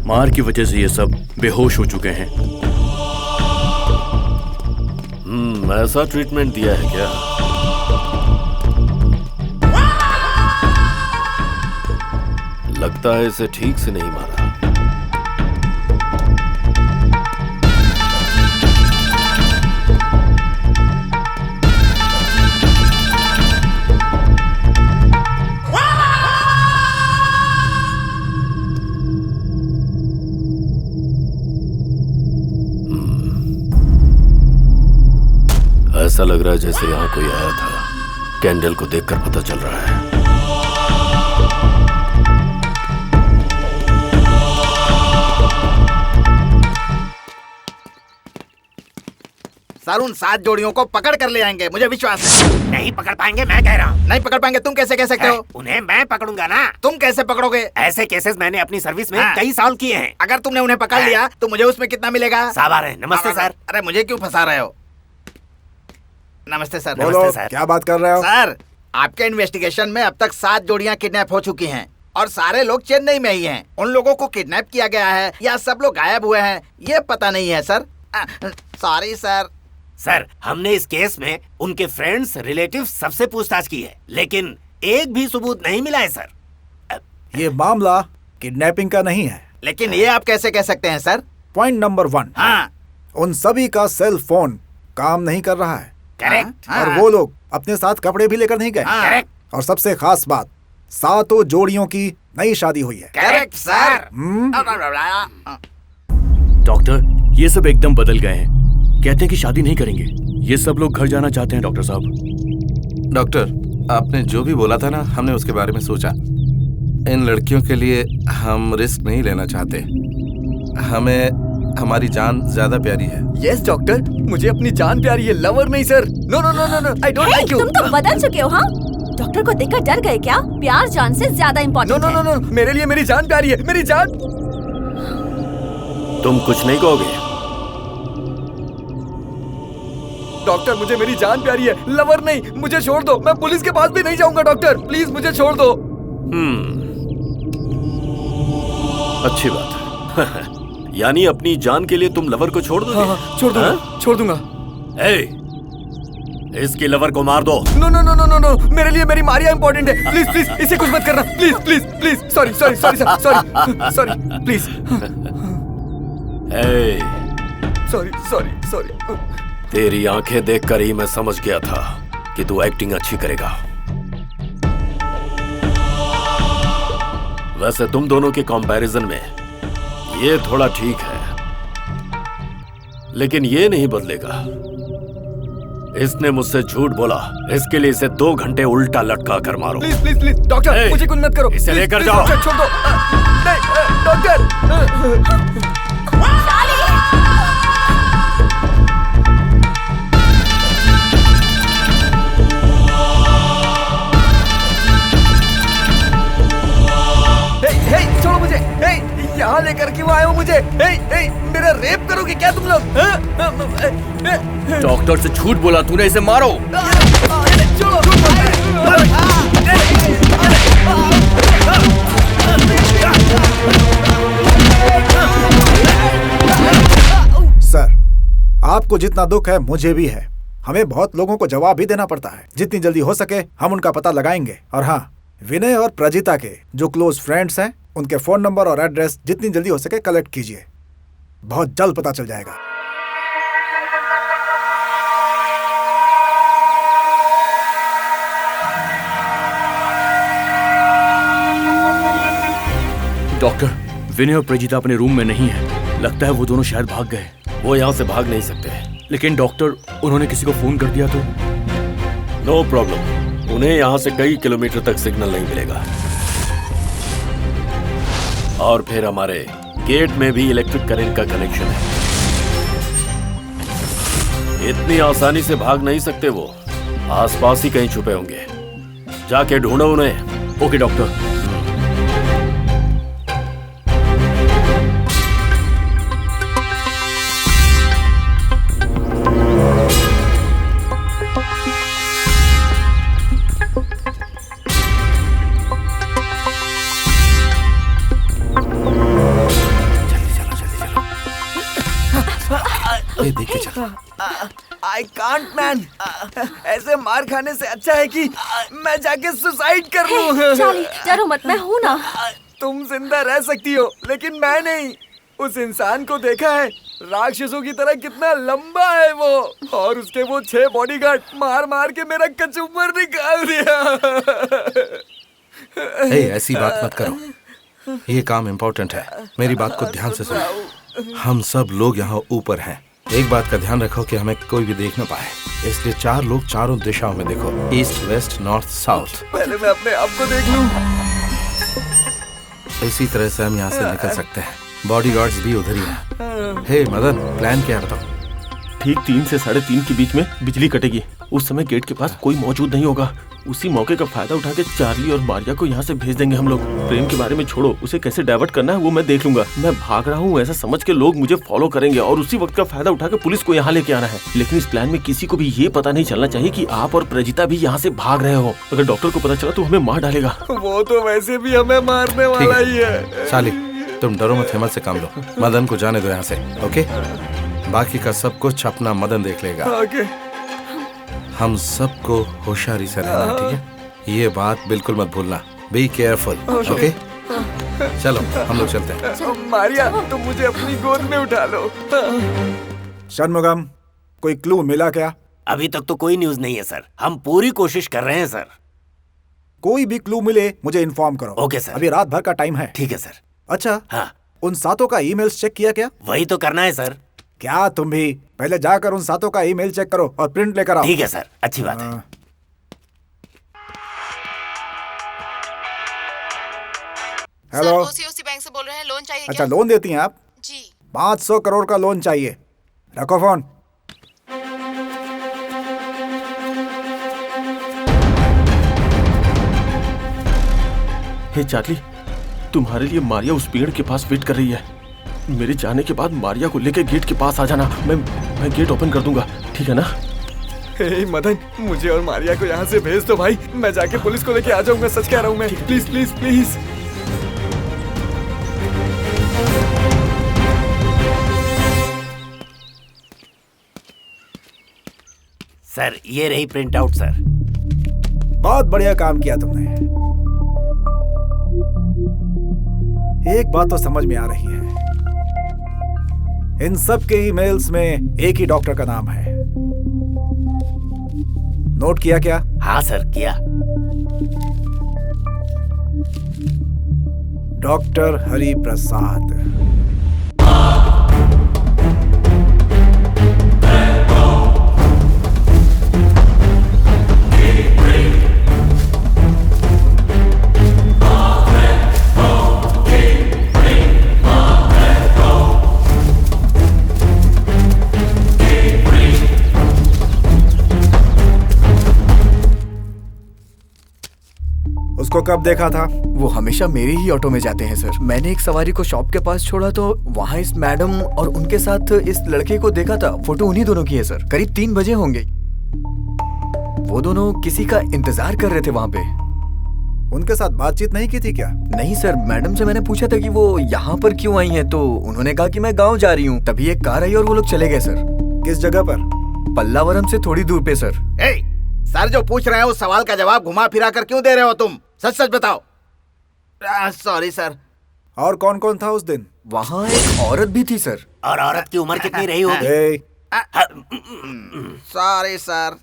मार की वजह से ये सब बेहोश हो चुके हैं। ऐसा ट्रीटमेंट दिया है क्या? लगता है इसे ठीक से नहीं मारा। ऐसा लग रहा है जैसे यहाँ कोई आया था। कैंडल को देखकर पता चल रहा है। सर उन 7 जोड़ियों को पकड़ कर ले आएंगे, मुझे विश्वास है। नहीं पकड़ पाएंगे, मैं कह रहा हूँ। नहीं पकड़ पाएंगे? तुम कैसे कह सकते हो? उन्हें मैं पकड़ूंगा ना। तुम कैसे पकड़ोगे? ऐसे केसेस मैंने अपनी सर्विस में कई साल किए हैं। अगर तुमने उन्हें पकड़ लिया तो मुझे उसमें कितना मिलेगा? साबार है। नमस्ते सर। अरे मुझे क्यों फंसा रहे हो? नमस्ते सर। नमस्ते सर। क्या बात कर रहे हो? सर आपके इन्वेस्टिगेशन में अब तक 7 जोड़ियां किडनैप हो चुकी हैं और सारे लोग चेन्नई में ही हैं। उन लोगों को किडनैप किया गया है या सब लोग गायब हुए हैं ये पता नहीं है सर। Sorry sir. सर हमने इस केस में उनके फ्रेंड्स, रिलेटिव्स सबसे पूछताछ की है, लेकिन एक भी सबूत नहीं मिला है सर। ये मामला किडनैपिंग का नहीं है। लेकिन ये आप कैसे कह सकते हैं सर? पॉइंट नंबर 1, हाँ उन सभी का सेल फोन काम नहीं कर रहा है। करेक्ट। और वो लोग अपने साथ कपड़े भी लेकर नहीं गए। करेक्ट। और सबसे खास बात, 7 जोड़ियों की नई शादी हुई है। Correct sir. डॉक्टर ये सब एकदम बदल गए हैं। कहते हैं कि शादी नहीं करेंगे। ये सब लोग घर जाना चाहते हैं डॉक्टर साहब। डॉक्टर आपने जो भी बोला था ना, हमने उसके बारे में सोचा। इन लड़कियों के लिए हम रिस्क नहीं लेना चाहते। हमें हमारी जान ज्यादा प्यारी है। यस डॉक्टर, मुझे अपनी जान प्यारी है, लवर नहीं sir. No no no no no, I don't like you. तुम तो बदल चुके हो। हाँ डॉक्टर को देखकर डर गए क्या? प्यार जान से ज्यादा इम्पोर्टेंट है। नो नो नो, मेरे लिए मेरी जान प्यारी है, मेरी जान। तुम कुछ नहीं कहोगे? डॉक्टर मुझे मेरी जान प्यारी है, लवर नहीं। मुझे छोड़ दो, मैं पुलिस के पास भी नहीं जाऊंगा डॉक्टर, प्लीज मुझे छोड़ दो। अच्छी बात है। यानी अपनी जान के लिए तुम लवर को छोड़ दोगे? हाँ, छोड़ दूंगा। छोड़ दूंगा। इसकी लवर को मार दो। No no no no no no, मेरे लिए मेरी मारिया इंपॉर्टेंट है। प्लीज प्लीज इसे कुछ मत करना, please please please. Sorry sorry sorry sorry sorry please. Hey. Sorry sorry sorry. तेरी आंखें देखकर ही मैं समझ गया था कि तू एक्टिंग अच्छी करेगा। वैसे तुम दोनों के कंपैरिजन में ये थोड़ा ठीक है, लेकिन ये नहीं बदलेगा। इसने मुझसे झूठ बोला, इसके लिए इसे 2 घंटे उल्टा लटका कर मारो। प्लीज प्लीज प्लीज डॉक्टर, मुझे कुछ मत करो। इसे लेकर जाओ। डॉक्टर छोड़ दो। नहीं डॉक्टर। छोड़ो मुझे। यहाँ लेकर क्यों आए हो मुझे? मेरा रेप करोगे क्या तुम लोग? डॉक्टर से झूठ बोला तूने, इसे मारो। सर, आपको जितना दुख है मुझे भी है। हमें बहुत लोगों को जवाब भी देना पड़ता है। जितनी जल्दी हो सके हम उनका पता लगाएंगे। और हाँ, विनय और प्रजिता के जो क्लोज फ्रेंड्स हैं, उनके फोन नंबर और एड्रेस जितनी जल्दी हो सके कलेक्ट कीजिए। बहुत जल्द पता चल जाएगा। डॉक्टर, विनय और प्रजिता अपने रूम में नहीं है। लगता है वो दोनों शायद भाग गए। वो यहाँ से भाग नहीं सकते। लेकिन डॉक्टर, उन्होंने किसी को फोन कर दिया तो? नो प्रॉब्लम, उन्हें यहाँ से कई किलोमीटर तक सिग्नल नहीं मिलेगा। और फिर हमारे गेट में भी इलेक्ट्रिक करंट का कनेक्शन है। इतनी आसानी से भाग नहीं सकते वो। आसपास ही कहीं छुपे होंगे। जाके ढूंढो उन्हें। Okay doctor. देख के चल। I can't man. ऐसे मार खाने से अच्छा है कि मैं जाके सुसाइड कर लूं। चार्ली, डरो मत, मैं हूं ना। तुम जिंदा रह सकती हो, लेकिन मैं नहीं। उस इंसान को देखा है, राक्षसों की तरह कितना लंबा है वो, और उसके वो 6 बॉडीगार्ड मार मार के मेरा कचूमर निकाल दिया। ऐसी बात मत करो। ये काम इम्पोर्टेंट है। मेरी बात को ध्यान से सुनो। हम सब लोग यहाँ ऊपर हैं। एक बात का ध्यान रखो कि हमें कोई भी देख न पाए, इसलिए 4 लोग चारों दिशाओं में देखो, ईस्ट, वेस्ट, नॉर्थ, साउथ। पहले मैं अपने आप को देख लूं। इसी तरह से हम यहाँ से निकल सकते हैं। बॉडीगार्ड्स भी उधर ही हैं। हे मदन, प्लान क्या है बताओ? ठीक 3 से 3:30 के बीच में बिजली कटेगी। उस समय गेट के पास कोई मौजूद नहीं होगा। उसी मौके का फायदा उठा के चार्ली और मारिया को यहाँ से भेज देंगे हम लोग। प्रेम के बारे में छोड़ो, उसे कैसे डाइवर्ट करना है वो मैं देख लूंगा। मैं भाग रहा हूँ ऐसा समझ के लोग मुझे फॉलो करेंगे और उसी वक्त का फायदा उठा के पुलिस को यहाँ लेके आना है। लेकिन इस प्लान में किसी को भी ये पता नहीं चलना चाहिए कि आप और प्रजिता भी यहाँ से भाग रहे हो। अगर डॉक्टर को पता चला तो हमें मार डालेगा। वो तो वैसे भी हमें मारने वाला ही है। साली, तुम डरो मत, हिम्मत से काम लो। मदन को जाने दो यहाँ से, ओके? बाकी का सब कुछ अपना मदन देख लेगा। ओके। हम सबको होशियारी से रहना, ठीक है? ये बात बिल्कुल मत भूलना। Be careful, okay? चलो हम लोग चलते हैं। मारिया, तुम मुझे अपनी गोद में उठा लो। षणमुगम, कोई क्लू मिला क्या? अभी तक तो कोई न्यूज नहीं है सर। हम पूरी कोशिश कर रहे हैं सर। कोई भी क्लू मिले मुझे इन्फॉर्म करो। Okay sir. अभी रात भर का टाइम है। ठीक है सर। अच्छा, हाँ, उन 7 का ईमेल्स चेक किया क्या? वही तो करना है सर। क्या तुम भी? पहले जाकर उन 7 का ईमेल चेक करो और प्रिंट लेकर आओ। ठीक है सर, अच्छी बात है। हेलो, ओसीओसी बैंक से बोल रहे हैं, लोन चाहिए अच्छा क्या? लोन देती हैं आप? जी। 500 करोड़ का लोन चाहिए। रखो फोन। हे चार्ली, तुम्हारे लिए मारिया उस पेड़ के पास वेट कर रही है। मेरे जाने के बाद मारिया को लेकर गेट के पास आ जाना। मैं गेट ओपन कर दूंगा, ठीक है ना? हे मदन, मुझे और मारिया को यहाँ से भेज दो भाई। मैं जाके पुलिस को लेके आ जाऊंगा, सच कह रहा हूँ मैं। Please please please. सर, ये रही प्रिंट आउट सर। बहुत बढ़िया काम किया तुमने। एक बात तो समझ में आ रही है, इन सब के ईमेल्स में एक ही डॉक्टर का नाम है। नोट किया क्या? हाँ सर, किया। डॉक्टर हरि प्रसाद। उसको कब देखा था? वो हमेशा मेरे ही ऑटो में जाते हैं सर। मैंने एक सवारी को शॉप के पास छोड़ा तो वहाँ इस मैडम और उनके साथ इस लड़के को देखा था। फोटो उन्हीं दोनों की है सर। करीब 3 बजे होंगे। वो दोनों किसी का इंतजार कर रहे थे वहाँ पे। उनके साथ बातचीत नहीं की थी क्या? नहीं सर, मैडम से मैंने पूछा था कि वो यहाँ पर क्यों आई हैं, तो उन्होंने कहा कि मैं गाँव जा रही हूँ। तभी एक कार आई और वो लोग चले गए सर। किस जगह पर? पल्लावरम से थोड़ी दूर पे सर। सर जो पूछ रहे हैं उस सवाल का जवाब घुमा फिरा कर क्यों दे रहे हो तुम? सच सच बताओ। Sorry sir. और कौन कौन था उस दिन? वहाँ एक औरत भी थी सर। और औरत की उम्र कितनी रही होगी? Sorry sir.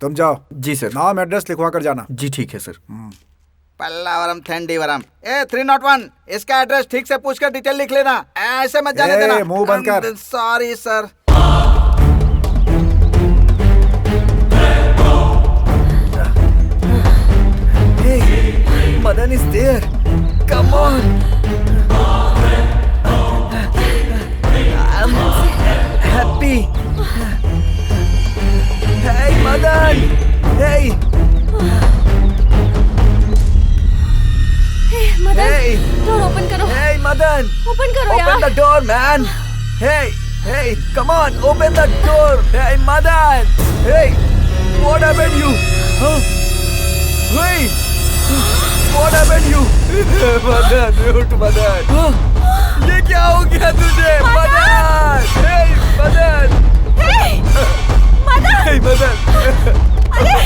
तुम जाओ। जी सर। नाम एड्रेस लिखवा कर जाना। जी ठीक है सर। पल्लावरम थेंडीवरम 301। इसका एड्रेस ठीक से पूछकर डिटेल लिख लेना। ऐसे मत जाने देना। मुंह बंद कर। Sorry sir. Madan is there. Come on. I'm happy. Hey, Madan. Hey. Hey, Madan. Hey. Door open करो. Hey, Madan. Open करो यार. Open the door, man. Hey, hey, come on, open the door. Hey, Madan. Hey, what happened you? Huh? Hey. What happened you? Madan, उठ मदन। ये क्या हो गया तुझे? Madan! Hey, Madan! Hey, Madan! Hey, Madan! अरे!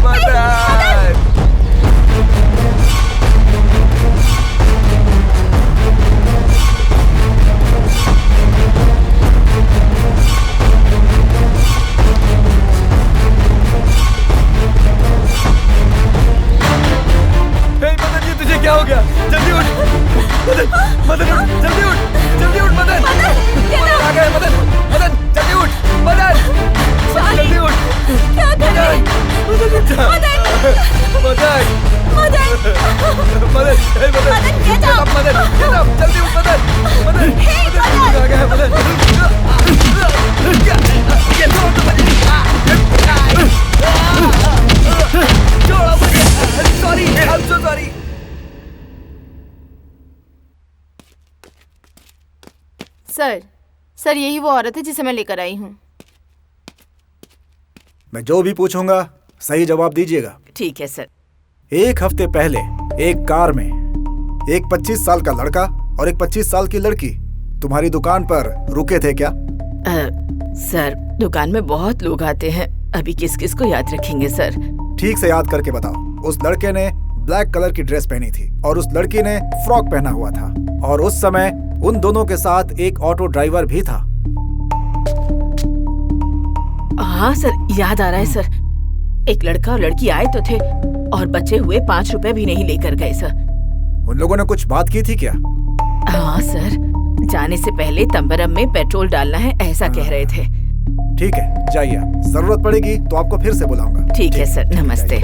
मदन! क्या हो गया? जल्दी उठ मदन, मदन उठ, जल्दी उठ, जल्दी उठ मदन, मदन आ गए मदन, मदन जल्दी उठ, मदन, जल्दी उठ, क्या कर रहे हैं? Madan, Madan, Madan, Madan, Madan, get up, Madan, get up, जल्दी उठ मदन, मदन, मदन आ गए मदन, छोड़ो मुझे, sorry, I'm so sorry. Sir यही वो औरत है जिसे मैं लेकर आई हूँ। मैं जो भी पूछूंगा सही जवाब दीजिएगा। ठीक है सर। 1 हफ्ते पहले एक कार में एक 25 साल का लड़का और एक 25 साल की लड़की तुम्हारी दुकान पर रुके थे क्या? सर दुकान में बहुत लोग आते हैं, अभी किस किस को याद रखेंगे सर? ठीक से याद करके बताओ। उस लड़के ने ब्लैक कलर की ड्रेस पहनी थी और उस लड़की ने फ्रॉक पहना हुआ था और उस समय उन दोनों के साथ एक ऑटो ड्राइवर भी था। हाँ सर याद आ रहा है सर। एक लड़का और लड़की आए तो थे और बचे हुए 5 रुपए भी नहीं लेकर गए सर। उन लोगों ने कुछ बात की थी क्या? हाँ सर, जाने से पहले तंबरम में पेट्रोल डालना है ऐसा कह रहे थे। ठीक है जाइए, जरूरत पड़ेगी तो आपको फिर से बुलाऊंगा। ठीक है सर, नमस्ते।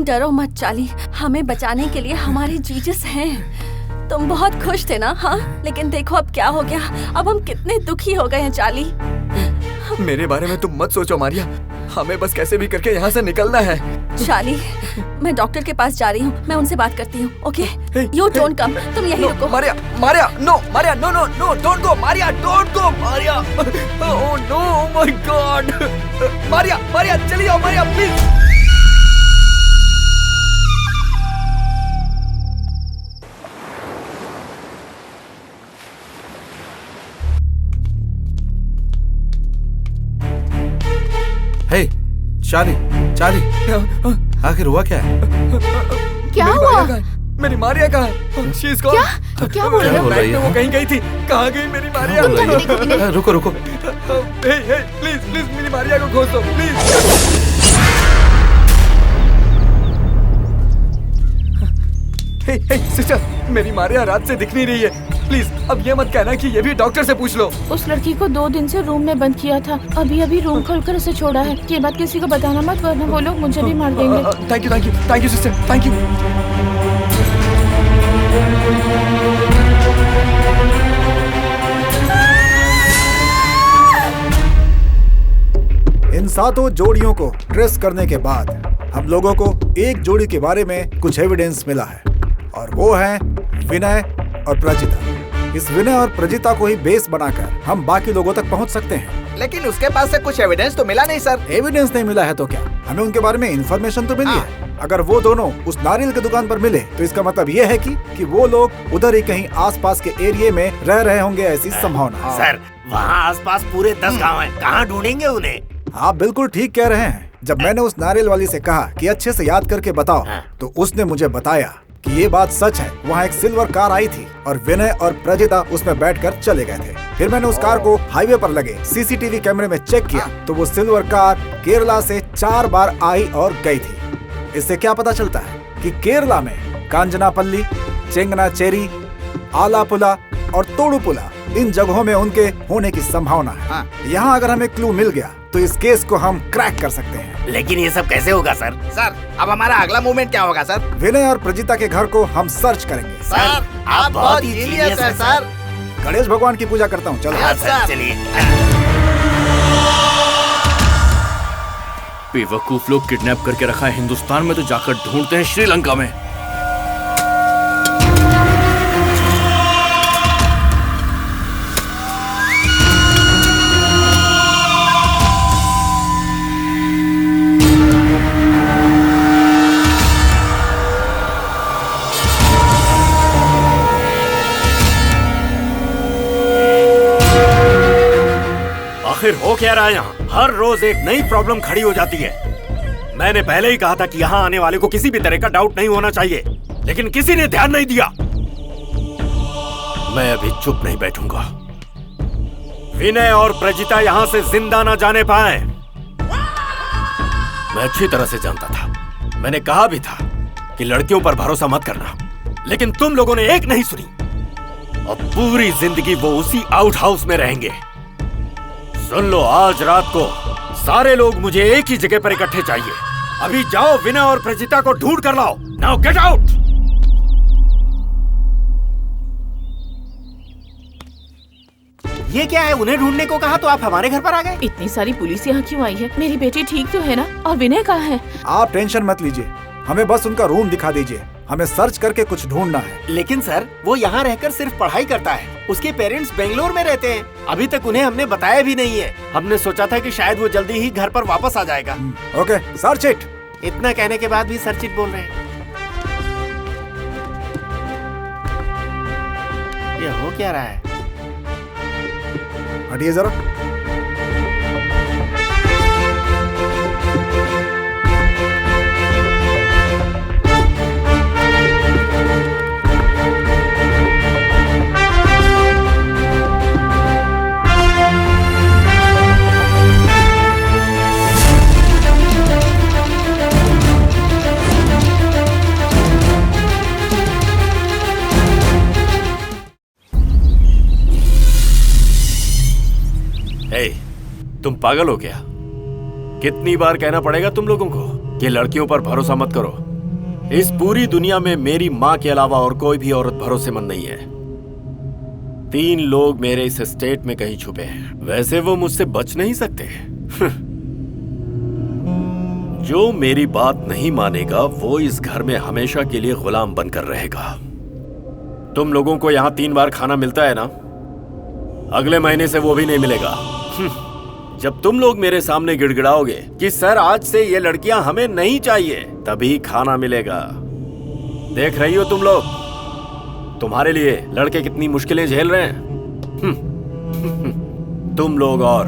तुम डरो मत चाली, हमें बचाने के लिए हमारे जीजस हैं। तुम बहुत खुश थे ना? हाँ, लेकिन देखो अब क्या हो गया। अब हम कितने दुखी हो गए हैं चाली। मेरे बारे में तुम मत सोचो मारिया, हमें बस कैसे भी करके यहाँ से निकलना है। चाली, मैं डॉक्टर के पास जा रही हूँ, मैं उनसे बात करती हूँ। ओके, यू डोंट कम, तुम यहीं रुको। Maria, Maria, no, Maria, no, no, no, don't go, Maria, don't go, Maria. Oh no, my God. Maria, Maria, चली आओ Maria, please. Hey Charlie, Charlie, आखिर हुआ क्या है? क्या हुआ? मेरी मारिया कहाँ है? She is gone. क्या बोल रहे हो? रही है? वो कहीं गई थी, कहाँ गई मेरी मारिया? रुको रुको। हे हे, प्लीज प्लीज मेरी मारिया को खोज दो, प्लीज। हे हे सिस्टर, मेरी मारिया रात से दिख नहीं रही है। प्लीज अब ये मत कहना कि ये भी डॉक्टर से पूछ लो। उस लड़की को 2 दिन से रूम में बंद किया था, अभी अभी रूम खोलकर उसे छोड़ा है। ये बात किसी को बताना मत, वरना वो लोग मुझे भी मार देंगे। Thank you, thank you, thank you sister, thank you. इन 7 जोड़ियों को ट्रेस करने के बाद हम लोगों को एक जोड़ी के बारे में कुछ एविडेंस मिला है, और वो है विनय और प्रजिता। इस विनय और प्रजिता को ही बेस बनाकर हम बाकी लोगों तक पहुंच सकते हैं। लेकिन उसके पास से कुछ एविडेंस तो मिला नहीं सर। एविडेंस नहीं मिला है तो क्या, हमें उनके बारे में इन्फॉर्मेशन तो मिली है। अगर वो दोनों उस नारियल की दुकान पर मिले तो इसका मतलब ये है कि वो लोग उधर ही कहीं आसपास के एरिया में रह रहे होंगे, ऐसी संभावना है। सर, वहाँ आसपास पूरे 10 गांव हैं, कहाँ ढूंढेंगे उन्हें? आप बिल्कुल ठीक कह रहे हैं। जब मैंने उस नारियल वाली से कहा कि अच्छे से याद करके बताओ, तो उसने मुझे बताया कि ये बात सच है। वहाँ एक सिल्वर कार आई थी और विनय और प्रजिता उसमें बैठकर चले गए थे। फिर मैंने उस कार को हाईवे पर लगे सीसीटीवी कैमरे में चेक किया तो वो सिल्वर कार केरला से 4 बार आई और गई थी। इससे क्या पता चलता है कि केरला में कांजनापल्ली, चेंगनाचेरी, आलापुला और तोड़ुपुला, इन जगहों में उनके होने की संभावना है। यहाँ अगर हमें क्लू मिल गया तो इस केस को हम क्रैक कर सकते हैं। लेकिन ये सब कैसे होगा सर? सर, अब हमारा अगला मूवमेंट क्या होगा सर? विनय और प्रजिता के घर को हम सर्च करेंगे। सर, आप बहुत जीनियस हैं सर। गणेश भगवान की पूजा करता हूँ। चलो चलिए। बेवकूफ लोग किडनैप करके रखा है हिंदुस्तान में, तो जाकर ढूंढते हैं श्रीलंका में। आखिर हो क्या रहा है यहाँ? हर रोज एक नई प्रॉब्लम खड़ी हो जाती है। मैंने पहले ही कहा था कि यहाँ आने वाले को किसी भी तरह का डाउट नहीं होना चाहिए, लेकिन किसी ने ध्यान नहीं दिया। मैं अभी चुप नहीं बैठूंगा। विनय और प्रजिता यहाँ से जिंदा ना जाने पाए। मैं अच्छी तरह से जानता था, मैंने कहा भी था कि लड़कियों पर भरोसा मत करना, लेकिन तुम लोगों ने एक नहीं सुनी। अब पूरी जिंदगी वो उसी आउट हाउस में रहेंगे। सुन लो, आज रात को सारे लोग मुझे एक ही जगह पर इकट्ठे चाहिए। अभी जाओ, विनय और प्रजिता को ढूंढ कर लाओ। Now get out. ये क्या है? उन्हें ढूंढने को कहा तो आप हमारे घर पर आ गए। इतनी सारी पुलिस यहाँ क्यों आई है? मेरी बेटी ठीक तो है ना? और विनय कहाँ है? आप टेंशन मत लीजिए, हमें बस उनका रूम दिखा दीजिए। हमें सर्च करके कुछ ढूंढना है। लेकिन सर, वो यहाँ रहकर सिर्फ पढ़ाई करता है। उसके पेरेंट्स बेंगलोर में रहते हैं। अभी तक उन्हें हमने बताया भी नहीं है। हमने सोचा था कि शायद वो जल्दी ही घर पर वापस आ जाएगा। Okay, search it. इतना कहने के बाद भी सर्च इट बोल रहे हैं। ये हो क्या रहा है? हटिए जरा। तुम पागल हो क्या? कितनी बार कहना पड़ेगा तुम लोगों को कि लड़कियों पर भरोसा मत करो? इस पूरी दुनिया में मेरी माँ के अलावा और कोई भी औरत भरोसेमंद नहीं है। 3 लोग मेरे इस स्टेट में कहीं छुपे हैं। वैसे वो मुझसे बच नहीं सकते। जो मेरी बात नहीं मानेगा वो इस घर में हमेशा के लिए गुलाम बनकर रहेगा। तुम लोगों को यहाँ 3 बार खाना मिलता है ना, अगले महीने से वो भी नहीं मिलेगा। जब तुम लोग मेरे सामने गिड़गिड़ाओगे कि सर आज से ये लड़कियां हमें नहीं चाहिए, तभी खाना मिलेगा। देख रही हो तुम लोग, तुम्हारे लिए लड़के कितनी मुश्किलें झेल रहे हैं। तुम लोग और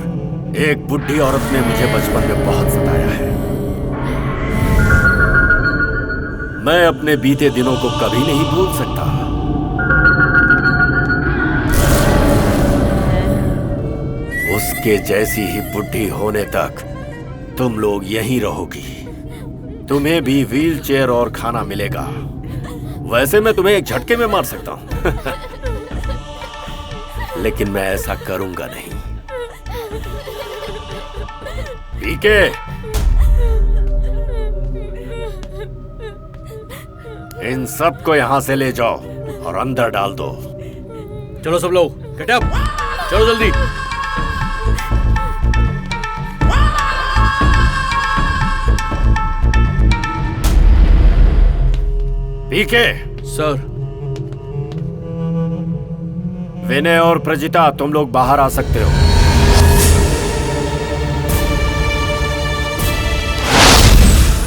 एक बुढ़ी औरत ने मुझे बचपन में बहुत सताया है। मैं अपने बीते दिनों को कभी नहीं भूल सकता। उसके जैसी ही बुढ़ी होने तक तुम लोग यहीं रहोगी। तुम्हें भी व्हील चेयर और खाना मिलेगा। वैसे मैं तुम्हें एक झटके में मार सकता हूं, लेकिन मैं ऐसा करूंगा नहीं। पीके, इन सबको यहां से ले जाओ और अंदर डाल दो। चलो सब लोग, गेट अप, चलो जल्दी। पीके सर। विनय और प्रजिता, तुम लोग बाहर आ सकते हो।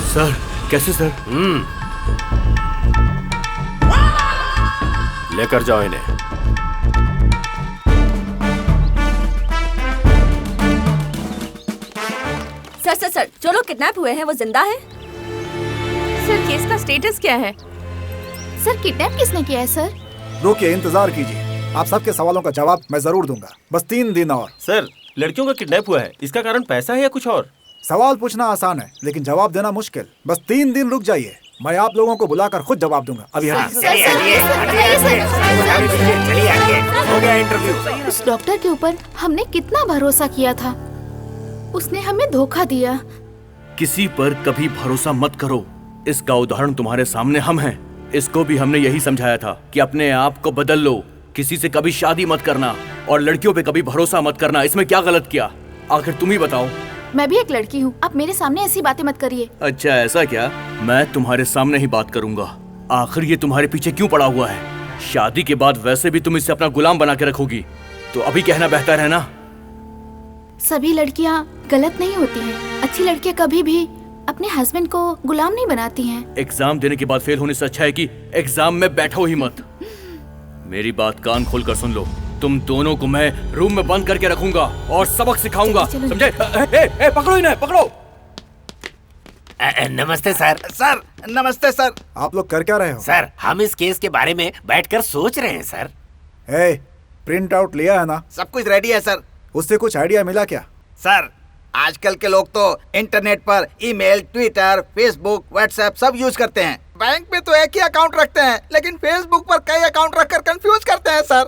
सर कैसे सर? लेकर जाओ इन्हें। सर जो लोग किडनैप हुए हैं वो जिंदा है? सर केस का स्टेटस क्या है? सर किडनैप किसने किया है सर? रुकिए, इंतजार कीजिए। आप सबके सवालों का जवाब मैं जरूर दूंगा। बस 3 दिन और। सर लड़कियों का किडनैप हुआ है, इसका कारण पैसा है या कुछ और? सवाल पूछना आसान है लेकिन जवाब देना मुश्किल। बस 3 दिन रुक जाइए, मैं आप लोगों को बुलाकर खुद जवाब दूंगा। अभी उस डॉक्टर के ऊपर हमने कितना भरोसा किया था, उसने हमें धोखा दिया। किसी पर कभी भरोसा मत करो। इसका उदाहरण तुम्हारे सामने हम हैं। इसको भी हमने यही समझाया था कि अपने आप को बदल लो। किसी से कभी शादी मत करना और लड़कियों पे कभी भरोसा मत करना। इसमें क्या गलत किया? आखिर तुम ही बताओ। मैं भी एक लड़की हूँ, आप मेरे सामने ऐसी बातें मत करिए। अच्छा ऐसा क्या? मैं तुम्हारे सामने ही बात करूंगा। आखिर ये तुम्हारे पीछे क्यों पड़ा हुआ है? शादी के बाद वैसे भी तुम इसे अपना गुलाम बना के रखोगी, तो अभी कहना बेहतर है ना। सभी लड़कियाँ गलत नहीं होती हैं। अच्छी लड़कियाँ कभी भी अपने हस्बैंड को गुलाम नहीं बनाती हैं। एग्जाम देने के बाद फेल होने से अच्छा है कि एग्जाम में बैठो ही मत। मेरी बात कान खोल कर सुन लो। तुम दोनों को मैं रूम में बंद करके रखूंगा और सबक सिखाऊंगा, समझे? पकड़ो इन्हें, पकड़ो। नमस्ते सर। सर नमस्ते सर। आप लोग कर क्या रहे हो? सर हम इस केस के बारे में बैठकर सोच रहे हैं सर। प्रिंट आउट लिया है ना? सब कुछ रेडी है सर। उससे कुछ आइडिया मिला क्या? सर आजकल के लोग तो इंटरनेट पर ईमेल, ट्विटर, फेसबुक, व्हाट्सएप सब यूज करते हैं। बैंक में तो एक ही अकाउंट रखते हैं, लेकिन फेसबुक पर कई अकाउंट रखकर कंफ्यूज करते हैं सर।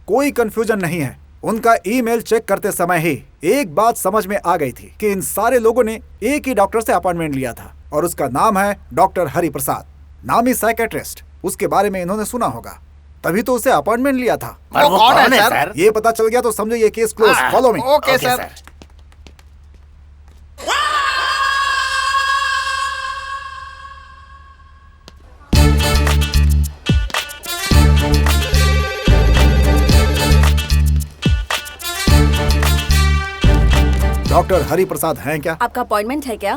कोई कंफ्यूजन नहीं है। उनका ईमेल चेक करते समय ही एक बात समझ में आ गई थी कि इन सारे लोगों ने एक ही डॉक्टर से अपॉइंटमेंट लिया था और उसका नाम है डॉक्टर हरि प्रसाद, नामी साइकेट्रिस्ट। उसके बारे में इन्होंने सुना होगा, तभी तो उसे अपॉइंटमेंट लिया था। वो कौन है सर? ये पता चल गया तो समझो ये case close. Follow me. Okay sir. Doctor Hari Prasad हैं क्या? आपका अपॉइंटमेंट है क्या?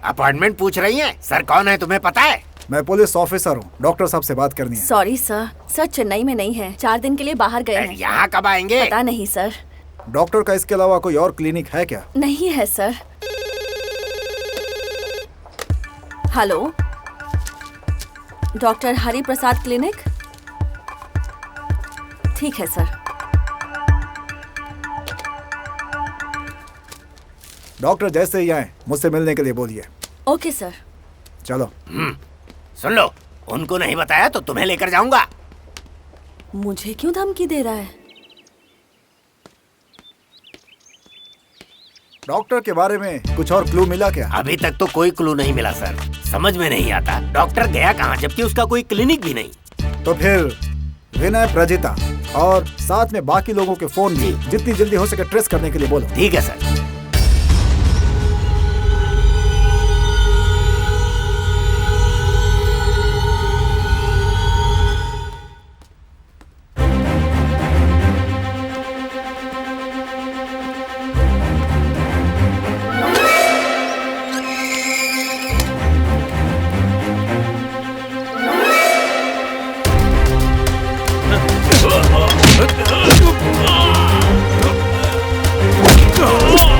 अपॉइंटमेंट पूछ रही हैं? सर कौन है तुम्हें पता है? मैं पुलिस ऑफिसर हूँ, डॉक्टर साहब से बात करनी है। सॉरी सर, सर चेन्नई में नहीं है, 4 दिन के लिए बाहर गए हैं। यहाँ कब आएंगे? पता नहीं सर। डॉक्टर का इसके अलावा कोई और क्लिनिक है क्या? नहीं है सर। हेलो, डॉक्टर हरि प्रसाद क्लिनिक? ठीक है सर। डॉक्टर जैसे ही आए मुझसे मिलने के लिए बोलिए। Okay sir. चलो। सुन लो, उनको नहीं बताया तो तुम्हें लेकर जाऊंगा। मुझे क्यों धमकी दे रहा है? डॉक्टर के बारे में कुछ और क्लू मिला क्या? अभी तक तो कोई क्लू नहीं मिला सर। समझ में नहीं आता डॉक्टर गया कहाँ, जबकि उसका कोई क्लिनिक भी नहीं। तो फिर विनय, प्रजिता और साथ में बाकी लोगों के फोन भी जितनी जल्दी हो सके ट्रेस करने के लिए बोलो। ठीक है sir. Oh!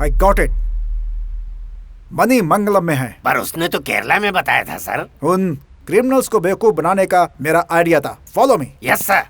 I got it. Mani Mangalam में है। पर उसने तो केरला में बताया था सर। उन क्रिमिनल्स को बेवकूफ बनाने का मेरा आइडिया था। Follow me. Yes sir.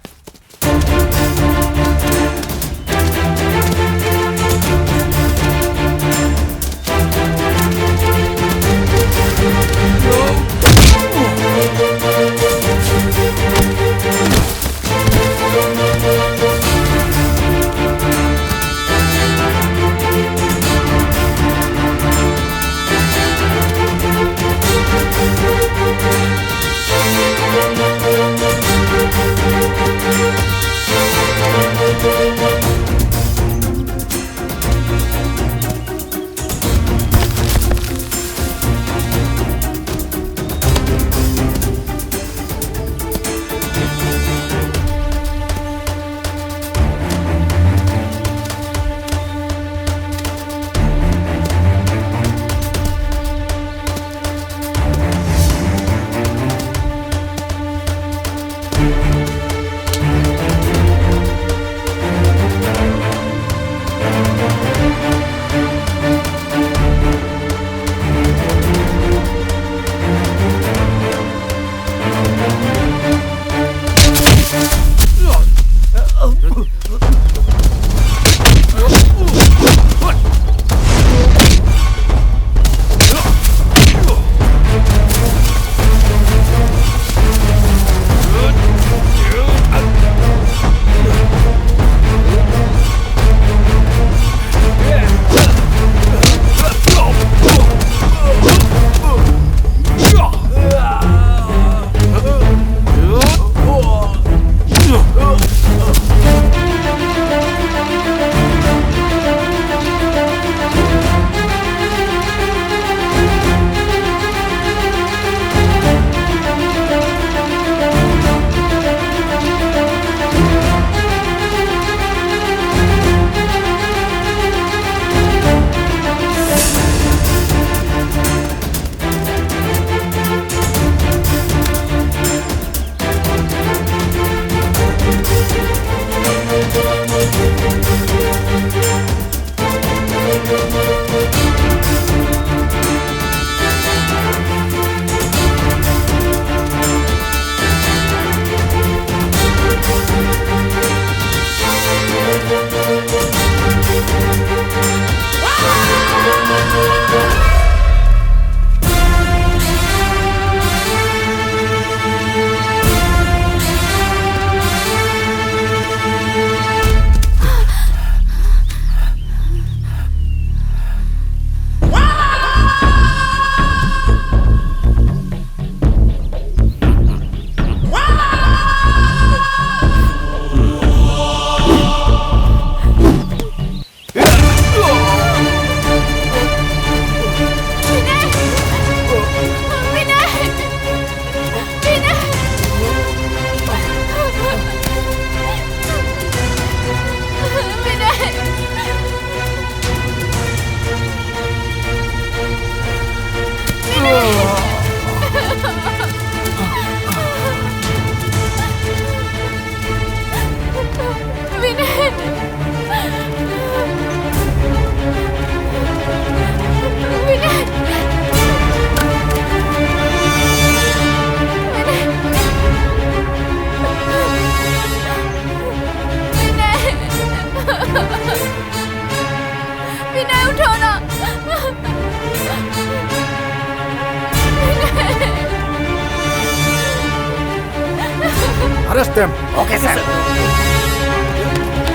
Arrest them. Okay, sir.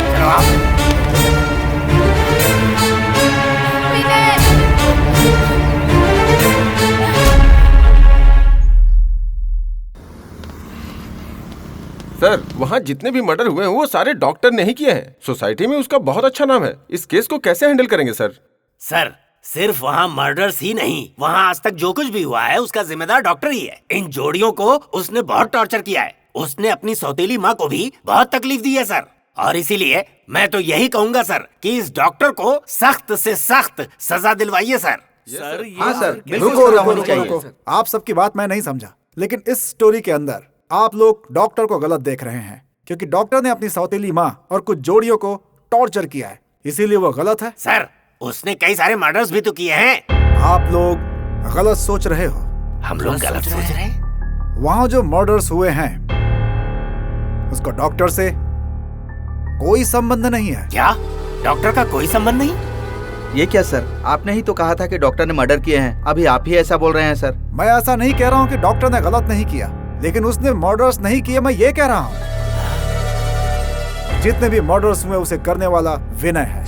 चलो आप। सर, वहाँ जितने भी मर्डर हुए हैं वो सारे डॉक्टर ने ही किए हैं। सोसाइटी में उसका बहुत अच्छा नाम है। इस केस को कैसे हैंडल करेंगे सर? सर, सिर्फ वहाँ मर्डर्स ही नहीं, वहाँ आज तक जो कुछ भी हुआ है उसका जिम्मेदार डॉक्टर ही है। इन जोड़ियों को उसने बहुत टॉर्चर किया है। उसने अपनी सौतेली माँ को भी बहुत तकलीफ दी है सर। और इसीलिए मैं तो यही कहूँगा सर कि इस डॉक्टर को सख्त से सख्त सजा दिलवाइए सर। सर, हाँ सर, रुको। आप सबकी बात मैं नहीं समझा, लेकिन इस स्टोरी के अंदर आप लोग डॉक्टर को गलत देख रहे हैं, क्योंकि डॉक्टर ने अपनी सौतेली माँ और कुछ जोड़ियों को टॉर्चर किया है, इसीलिए वो गलत है। सर, उसने कई सारे मर्डर्स भी तो किए हैं। आप लोग गलत सोच रहे हो। हम लोग गलत सोच रहे हैं? वहाँ जो मर्डर्स हुए हैं उसका डॉक्टर से कोई संबंध नहीं है। क्या डॉक्टर का कोई संबंध नहीं? ये क्या सर, आपने ही तो कहा था कि डॉक्टर ने मर्डर किए हैं, अभी आप ही ऐसा बोल रहे हैं सर। मैं ऐसा नहीं कह रहा हूँ कि डॉक्टर ने गलत नहीं किया, लेकिन उसने मर्डर्स नहीं किए, मैं ये कह रहा हूँ जितने भी मर्डर्स हुए उसे करने वाला विनय है।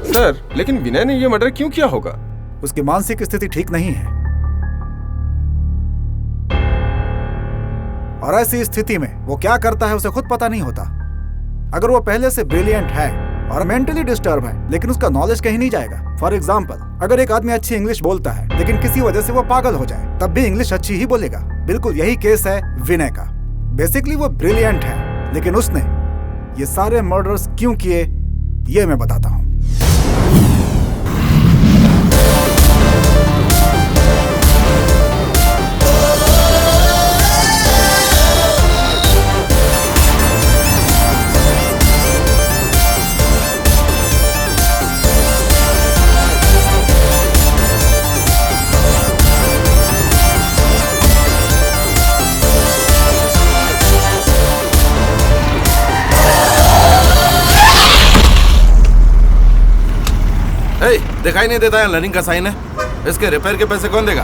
सर, लेकिन विनय ने ये मर्डर क्यों किया होगा? उसकी मानसिक स्थिति ठीक नहीं है, और ऐसी स्थिति में वो क्या करता है उसे खुद पता नहीं होता। अगर वो पहले से ब्रिलियंट है और मेंटली डिस्टर्ब है, लेकिन उसका नॉलेज कहीं नहीं जाएगा। फॉर एग्जाम्पल, अगर एक आदमी अच्छी इंग्लिश बोलता है लेकिन किसी वजह से वो पागल हो जाए, तब भी इंग्लिश अच्छी ही बोलेगा। बिल्कुल यही केस है विनय का। बेसिकली वो ब्रिलियंट है, लेकिन उसने ये सारे मर्डर्स क्यों किए ये मैं बताता हूँ। दिखाई नहीं देता है लर्निंग का साइन है। इसके रिपेयर के पैसे कौन देगा?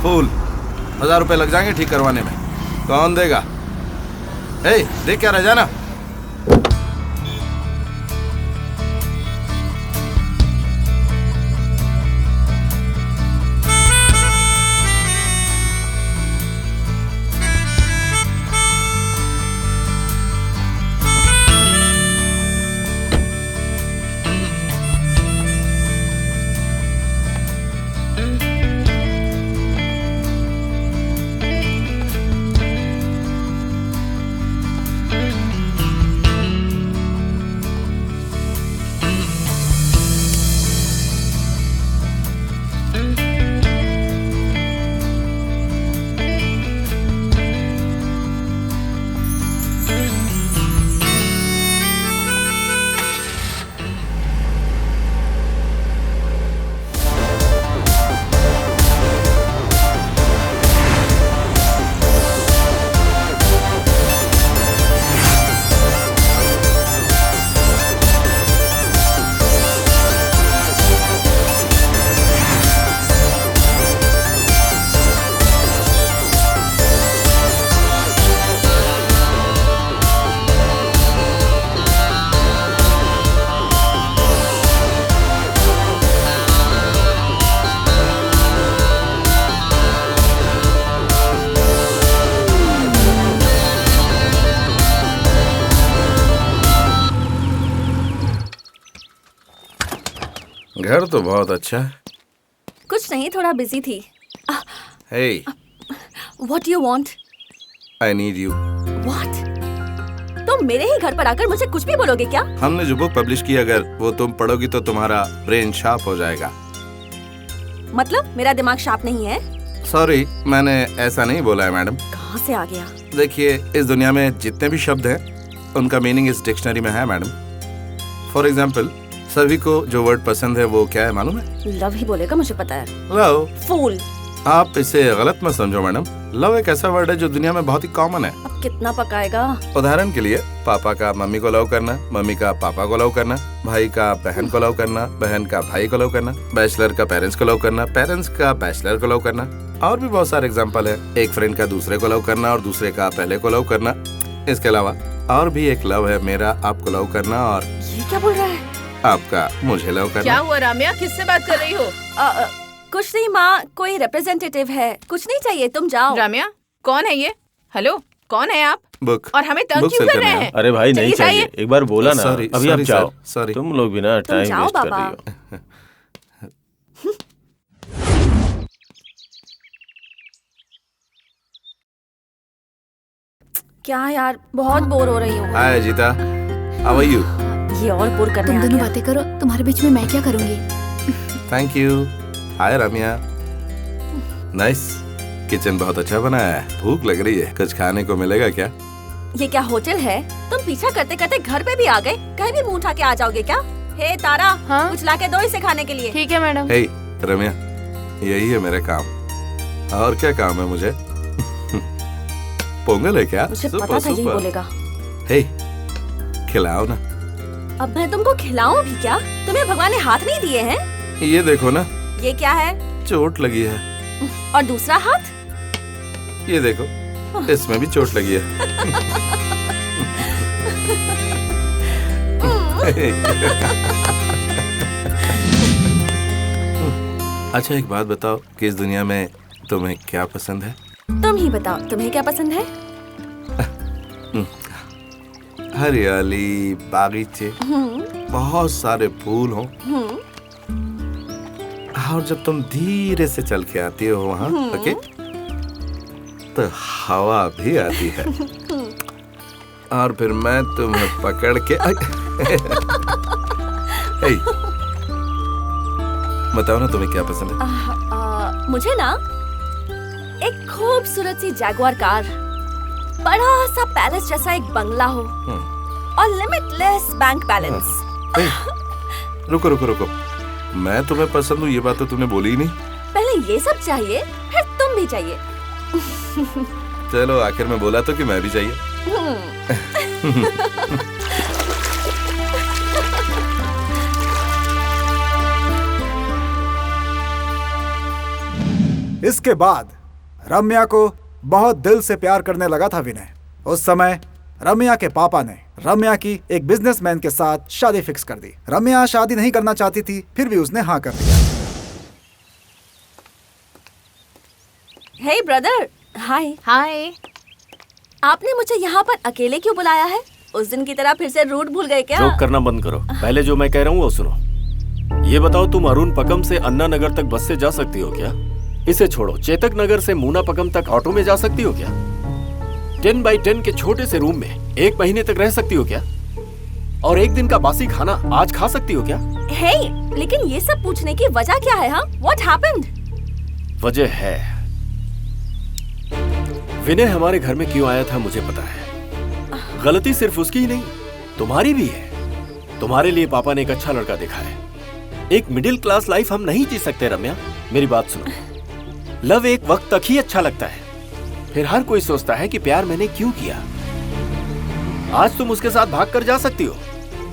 फूल, 1000 रुपए लग जाएंगे ठीक करवाने में। कौन देगा? देख क्या रह जाना। घर तो बहुत अच्छा है। कुछ नहीं, थोड़ा बिजी थी। Hey, What do you want? I need you. What? तुम मेरे ही घर पर आकर मुझे कुछ भी बोलोगे क्या? हमने जो बुक पब्लिश की, अगर वो तुम पढ़ोगी तो तुम्हारा ब्रेन शार्प हो जाएगा। मतलब मेरा दिमाग शार्प नहीं है? सॉरी, मैंने ऐसा नहीं बोला है मैडम। कहाँ से आ गया? देखिए, इस दुनिया में जितने भी शब्द हैं उनका मीनिंग इस डिक्शनरी में है मैडम। फॉर एग्जाम्पल, सभी को जो वर्ड पसंद है वो क्या है मालूम है? लव ही बोलेगा, मुझे पता है। लव? फूल। आप इसे गलत मत समझो मैडम। लव एक ऐसा वर्ड है जो दुनिया में बहुत ही कॉमन है। अब कितना पकाएगा? उदाहरण के लिए, पापा का मम्मी को लव करना, मम्मी का पापा को लव करना, भाई का बहन को लव करना, बहन का भाई को लव करना, बैचलर का पेरेंट्स को लव करना, पेरेंट्स का बैचलर को लव करना, और भी बहुत सारे एग्जाम्पल है। एक फ्रेंड का दूसरे को लव करना और दूसरे का पहले को लव करना। इसके अलावा और भी एक लव है, मेरा आपको लव करना और ये क्या बोल रहा है? आपका मुझे लव करना। क्या हुआ राम्या, किससे बात कर रही हो? कुछ नहीं माँ, कोई रिप्रेजेंटेटिव है। कुछ नहीं चाहिए, तुम जाओ। राम्या, कौन है ये? हेलो, कौन है आप? बुक और हमें तंग बुक क्यों सेल कर रहे करने हैं? अरे भाई नहीं जल्दी चाहिए, जाइए। एक बार बोला ना। Sorry, अभी आप sorry, जाओ। sir, sorry. तुम लोग भी ना टाइम जाओ वेस्ट कर बाबा। रही हो। क्या यार, बहुत बोर हो रही हूँ। हाय जीता, हाउ आर यू? ये और बोर करने तुम आ दोनों गया। बातें करो, तुम्हारे बीच में मैं क्या करूंगी? Thank you. Hi Ramya. Nice. Kitchen बहुत अच्छा बनाया है। भूख लग रही है, कुछ खाने को मिलेगा क्या? ये क्या होटल है? तुम पीछा करते करते घर पे भी आ गए। कहीं भी मुंह उठा के आ जाओगे क्या? हे तारा, हाँ? कुछ लाके दो इसे खाने के लिए। ठीक है मैडम। हे रम्या, यही है मेरे काम। और क्या काम है मुझे? पोंगल है क्या? मुझे सुपर, पता था यही सुपर। बोलेगा। हे, खिलाओ ना। अब मैं तुमको खिलाऊं भी क्या? तुम्हें भगवान ने हाथ नहीं दिए हैं? ये देखो ना, ये क्या है? चोट लगी है। और दूसरा हाथ? ये देखो, इसमें भी चोट लगी है। अच्छा एक बात बताओ कि इस दुनिया में तुम्हें क्या पसंद है? तुम ही बताओ, तुम्हें क्या पसंद है? हरियाली, बागीचे, बहुत सारे फूल हो, और जब तुम धीरे से चल के आती हो वहाँ, ओके, तो हवा भी आती है, और फिर मैं तुम्हें पकड़ के हे, बताओ ना तुम्हें क्या पसंद है? मुझे ना एक खूबसूरत सी जैगुआर कार, बड़ा सा पैलेस जैसा एक बंगला हो, और लिमिटलेस बैंक बैलेंस। रुको रुको रुको, मैं तुम्हें पसंद हूँ ये बात तो तुमने बोली ही नहीं। पहले ये सब चाहिए, फिर तुम भी चाहिए। चलो आखिर में बोला तो कि मैं भी चाहिए। इसके बाद रम्या को बहुत दिल से प्यार करने लगा था विनय। उस समय रम्या के पापा ने रम्या की एक बिजनेसमैन के साथ शादी फिक्स कर दी। रम्या शादी नहीं करना चाहती थी, फिर भी उसने हाँ कर दिया। हे ब्रदर, हाय। हाय। आपने मुझे यहाँ पर अकेले क्यों बुलाया है? उस दिन की तरह फिर से रूट भूल गए क्या? जोक करना बंद करो, पहले जो मैं कह रहा हूँ वो सुनो। ये बताओ, तुम अरुण पकम से अन्ना नगर तक बस से जा सकती हो क्या? इसे छोड़ो, चेतक नगर से मूना पकम तक ऑटो में जा सकती हो क्या? 10 बाई 10 के छोटे से रूम में 1 महीने तक रह सकती हो क्या? और एक दिन का बासी खाना आज खा सकती हो क्या? हे, लेकिन ये सब पूछने की वजह क्या है? हाँ, What happened? वजह है, विनय हमारे घर में क्यों आया था मुझे पता है। गलती सिर्फ उसकी ही नहीं, तुम्हारी भी है। तुम्हारे लिए पापा ने एक अच्छा लड़का देखा है। एक मिडिल क्लास लाइफ हम नहीं जी सकते रम्या, मेरी बात सुनो। लव एक वक्त तक ही अच्छा लगता है, फिर हर कोई सोचता है कि प्यार मैंने क्यों किया। आज तुम उसके साथ भाग कर जा सकती हो,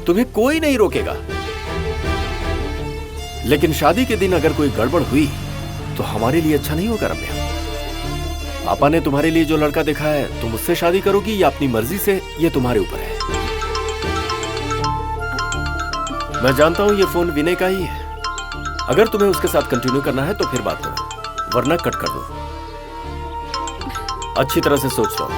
तुम्हें कोई नहीं रोकेगा, लेकिन शादी के दिन अगर कोई गड़बड़ हुई तो हमारे लिए अच्छा नहीं होगा रम्या। पापा ने तुम्हारे लिए जो लड़का देखा है, तुम उससे शादी करोगी या अपनी मर्जी से, ये तुम्हारे ऊपर है। मैं जानता हूं ये फोन विनय का ही है। अगर तुम्हें उसके साथ कंटिन्यू करना है तो फिर बात करो, वरना कट कर दो। अच्छी तरह से सोच लो।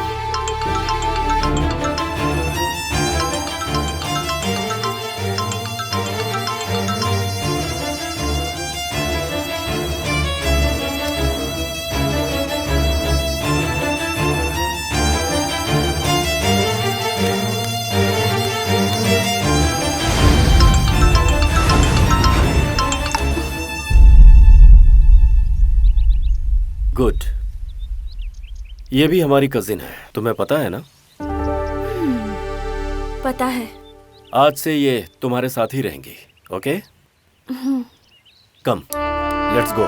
गुड, ये भी हमारी कजिन है, तुम्हें पता है ना? पता है। आज से ये तुम्हारे साथ ही रहेंगी, ओके? Come, let's go.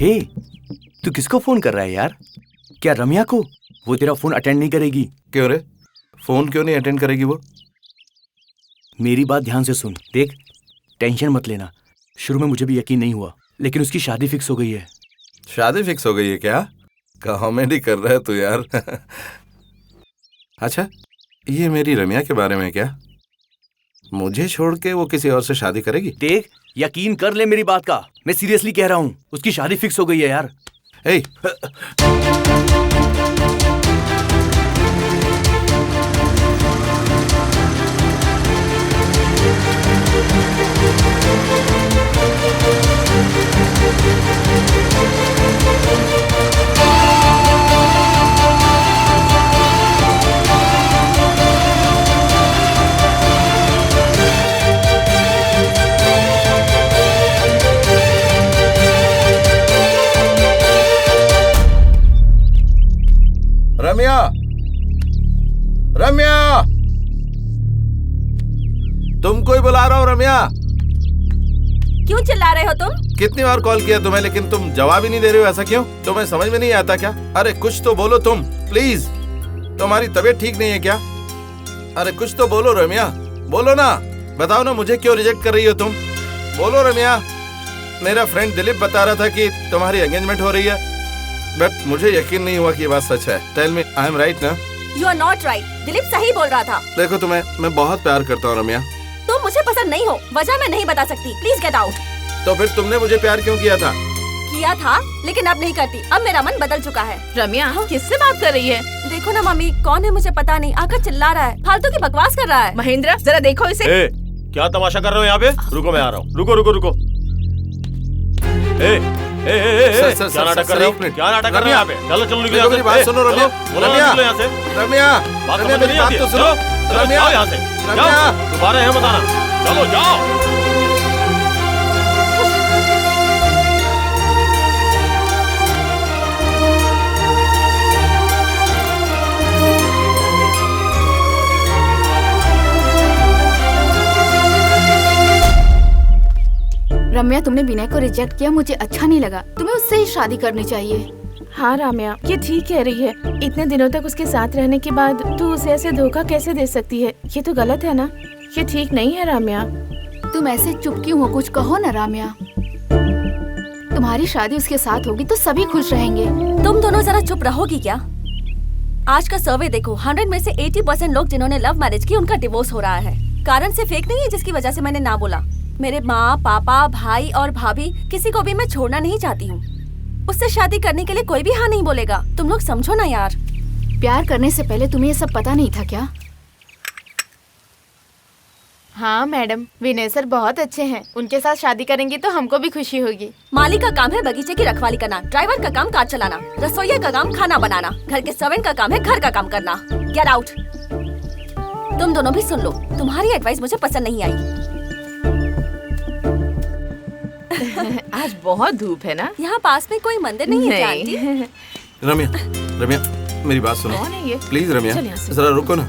हे, तू किसको फोन कर रहा है यार? क्या रम्या को? वो तेरा फोन अटेंड नहीं करेगी। क्यों रे? फोन क्यों नहीं अटेंड करेगी वो? मेरी बात ध्यान से सुन। देख, टेंशन मत लेना। शुरू में मुझे भी यकीन नहीं हुआ, लेकिन उसकी शादी फिक्स हो गई है। शादी फिक्स हो गई है क्या? कॉमेडी कर रहा है तू यार। अच्छा, ये मेरी रम्या के बारे में क्या? मुझे छोड़ के वो किसी और से शादी करेगी? देख, यकीन कर ले मेरी बात का, मैं सीरियसली कह रहा हूँ, उसकी शादी फिक्स हो गई है यार। ए, रम्या, रम्या, तुमको ही बुला रहा हूँ रम्या। क्यों चिल्ला रहे हो तुम? कितनी बार कॉल किया तुम्हें, लेकिन तुम जवाब ही नहीं दे रहे हो। ऐसा क्यों? तुम्हें समझ में नहीं आता क्या? अरे कुछ तो बोलो तुम, प्लीज। तुम्हारी तबीयत ठीक नहीं है क्या? अरे कुछ तो बोलो रम्या, बोलो ना। बताओ ना, मुझे क्यों रिजेक्ट कर रही हो तुम? बोलो रम्या। मेरा फ्रेंड दिलीप बता रहा था कि तुम्हारी एंगेजमेंट हो रही है, बट मुझे यकीन नहीं हुआ कि ये बात सच है। Tell me, I am right ना? You are not right. Dilip सही बोल रहा था। देखो, तुम्हें मैं बहुत प्यार करता हूँ रम्या। तुम मुझे पसंद नहीं हो, वजह मैं नहीं बता सकती। Please get out. तो फिर तुमने मुझे प्यार क्यों किया था? किया था, लेकिन अब नहीं करती। अब मेरा मन बदल चुका है। रम्या, किससे बात कर रही है? देखो ना मम्मी, कौन है मुझे पता नहीं, आकर चिल्ला रहा है, फालतू की बकवास कर रहा है। महेंद्र, जरा देखो इसे। ए, क्या तमाशा कर रहे हो यहाँ पे? रुको, मैं आ रहा हूँ। रुको रुको रुको। क्या नाटक कर रहे हो? क्या नाटक कर रहे हो यहाँ पे? चलो चलो निकलो यहाँ से। बात सुनो रम्या, रम्या, निकलो यहाँ से। रम्या, बात रम्या, समझ मेरी नहीं बात आती तो है। सुनो। चलो, रम्या, जाओ यहाँ से। रम्या, जाओ, दोबारा यहाँ बताना। चलो जाओ। रम्या, तुमने विनय को रिजेक्ट किया, मुझे अच्छा नहीं लगा। तुम्हें उससे ही शादी करनी चाहिए। हाँ रम्या, ये ठीक कह रही है। इतने दिनों तक उसके साथ रहने के बाद तू उसे ऐसे धोखा कैसे दे सकती है? ये तो गलत है ना? ये ठीक नहीं है रम्या। तुम ऐसे चुप क्यों हो? कुछ कहो ना रम्या। तुम्हारी शादी उसके साथ होगी तो सभी खुश रहेंगे। तुम दोनों जरा चुप रहोगी क्या? आज का सर्वे देखो, 100 में से 80% लोग जिन्होंने लव मैरिज की, उनका डिवोर्स हो रहा है। कारण सिर्फ एक नहीं है जिसकी वजह से मैंने ना बोला। मेरे माँ, पापा, भाई और भाभी, किसी को भी मैं छोड़ना नहीं चाहती हूँ। उससे शादी करने के लिए कोई भी हाँ नहीं बोलेगा। तुम लोग समझो ना यार। प्यार करने से पहले तुम्हें ये सब पता नहीं था क्या? हाँ मैडम, विनय सर बहुत अच्छे हैं। उनके साथ शादी करेंगी तो हमको भी खुशी होगी। माली का काम है बगीचे की रखवाली करना, ड्राइवर का काम कार चलाना, रसोइया का काम खाना बनाना, घर के सर्वेंट का काम है घर का काम करना। Get out. तुम दोनों भी सुन लो, तुम्हारी एडवाइस मुझे पसंद नहीं आई। आज बहुत धूप है ना? यहाँ पास में कोई मंदिर नहीं है आंटी? रम्या, रम्या, मेरी बात सुनो। कौन है ये? प्लीज रम्या, जरा रुको ना।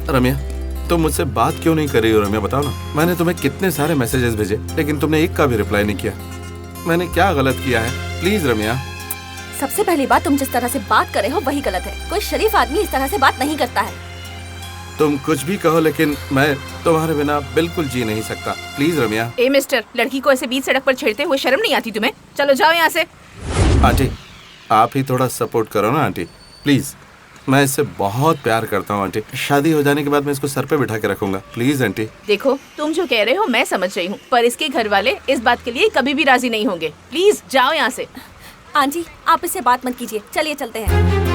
रम्या, तुम मुझसे बात क्यों नहीं कर रही हो? रम्या, बताओ ना। मैंने तुम्हें कितने सारे मैसेजेस भेजे, लेकिन तुमने एक का भी रिप्लाई नहीं किया। मैंने क्या गलत किया है? प्लीज रम्या। सबसे पहली बात, तुम जिस तरह से बात कर रहे हो वही गलत है। कोई शरीफ आदमी इस तरह से बात नहीं करता है। तुम कुछ भी कहो, लेकिन मैं तुम्हारे बिना बिल्कुल जी नहीं सकता। Please Ramya. ए मिस्टर, लड़की को ऐसे बीच सड़क पर छेड़ते हुए शर्म नहीं आती तुम्हें? चलो जाओ यहाँ से। आंटी, आप ही थोड़ा सपोर्ट करो ना आंटी, प्लीज। मैं इससे बहुत प्यार करता हूँ आंटी। शादी हो जाने के बाद मैं इसको सर पे बिठा के रखूंगा। Please aunty. देखो, तुम जो कह रहे हो मैं समझ रही हूँ, पर इसके घर वाले इस बात के लिए कभी भी राजी नहीं होंगे। प्लीज जाओ यहाँ से। आंटी, आप इससे बात मत कीजिए, चलिए चलते हैं।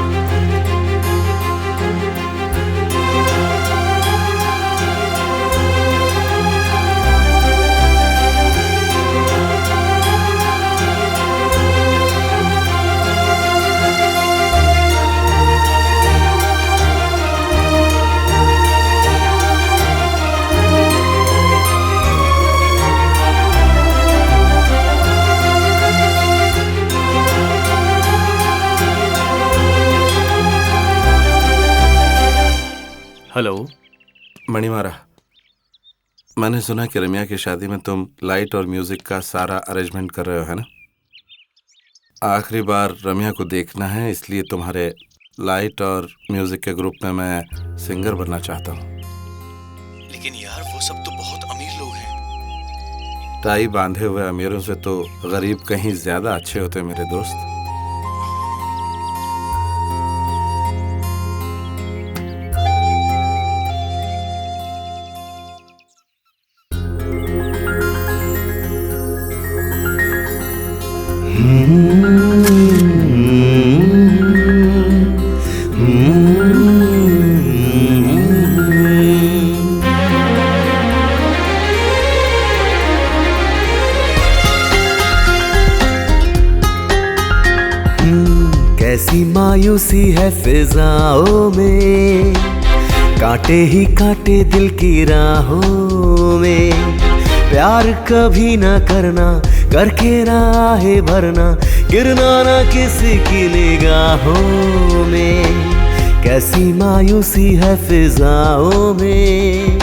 हेलो मणिमारा, मैंने सुना कि रम्या की शादी में तुम लाइट और म्यूजिक का सारा अरेंजमेंट कर रहे हो, है ना? आखिरी बार रम्या को देखना है, इसलिए तुम्हारे लाइट और म्यूजिक के ग्रुप में मैं सिंगर बनना चाहता हूँ। लेकिन यार वो सब तो बहुत अमीर लोग हैं। टाई बांधे हुए अमीरों से तो गरीब कहीं ज्यादा अच्छे होते मेरे दोस्त। कैसी मायूसी है फिजाओं में, कांटे ही कांटे दिल की राहों में। प्यार कभी ना करना, करके राहें भरना, गिरना ना किसी की निगाहों में। कैसी मायूसी है फिजाओं में,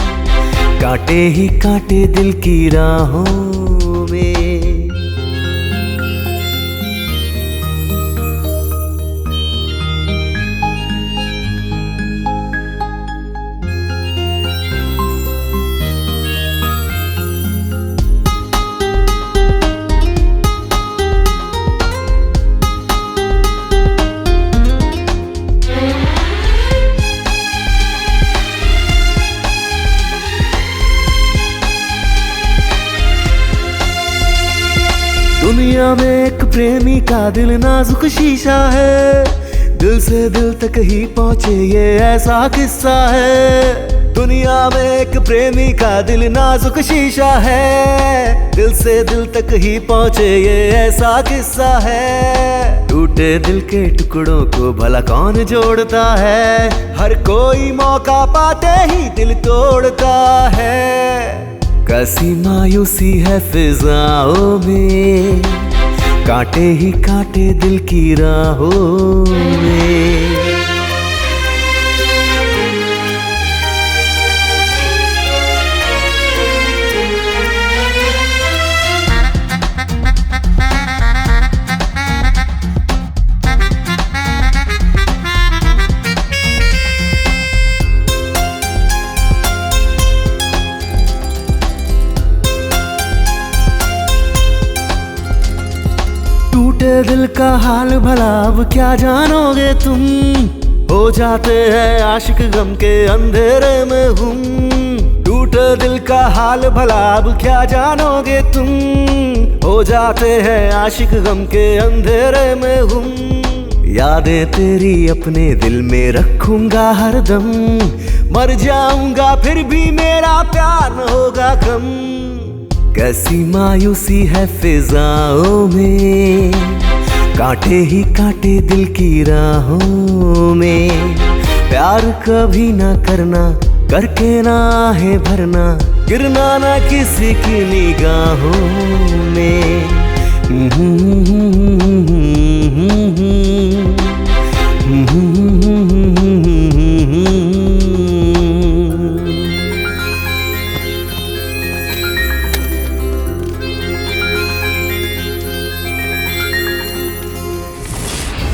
कांटे ही कांटे दिल की राहों में। दुनिया में एक प्रेमी का दिल नाजुक शीशा है, दिल से दिल तक ही पहुंचे ये ऐसा किस्सा है। दुनिया में एक प्रेमी का दिल नाजुक शीशा है, दिल से दिल तक ही पहुंचे ये ऐसा किस्सा है। टूटे दिल के टुकड़ों को भला कौन जोड़ता है, हर कोई मौका पाते ही दिल तोड़ता है। कैसी मायूसी है फिजाओं में, कांटे ही कांटे दिल की राहों में। टूटे दिल का हाल भला अब क्या जानोगे तुम, हो जाते हैं आशिक गम के अंधेरे में हम। टूटे दिल का हाल भला अब क्या जानोगे तुम, हो जाते हैं आशिक गम के अंधेरे में हम। यादें तेरी अपने दिल में रखूंगा हरदम, मर जाऊंगा फिर भी मेरा प्यार न होगा कम। कैसी मायूसी है फिजाओं में, कांटे ही कांटे दिल की राहों में। प्यार कभी ना करना, करके राहें भरना, गिरना ना किसी की निगाहों में।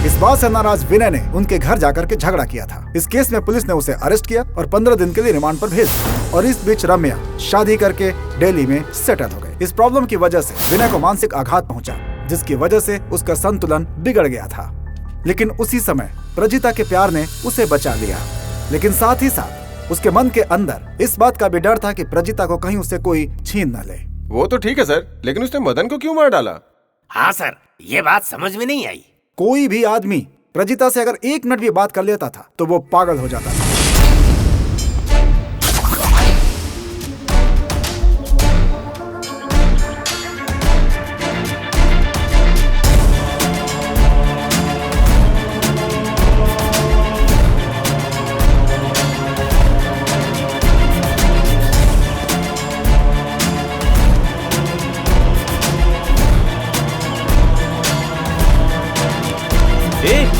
इस बात से नाराज विनय ने उनके घर जाकर के झगड़ा किया था। इस केस में पुलिस ने उसे अरेस्ट किया और 15 दिन के लिए रिमांड पर भेज दिया। और इस बीच रम्या शादी करके दिल्ली में सेटल हो गई। इस प्रॉब्लम की वजह से विनय को मानसिक आघात पहुंचा, जिसकी वजह से उसका संतुलन बिगड़ गया था। लेकिन उसी समय प्रजिता के प्यार ने उसे बचा लिया। लेकिन साथ ही साथ उसके मन के अंदर इस बात का भी डर था कि प्रजिता को कहीं उससे कोई छीन न ले। वो तो ठीक है सर, लेकिन उसने मदन को क्यों मार डाला? हाँ सर, ये बात समझ में नहीं आई। कोई भी आदमी प्रजिता से अगर 1 मिनट भी बात कर लेता था तो वो पागल हो जाता था।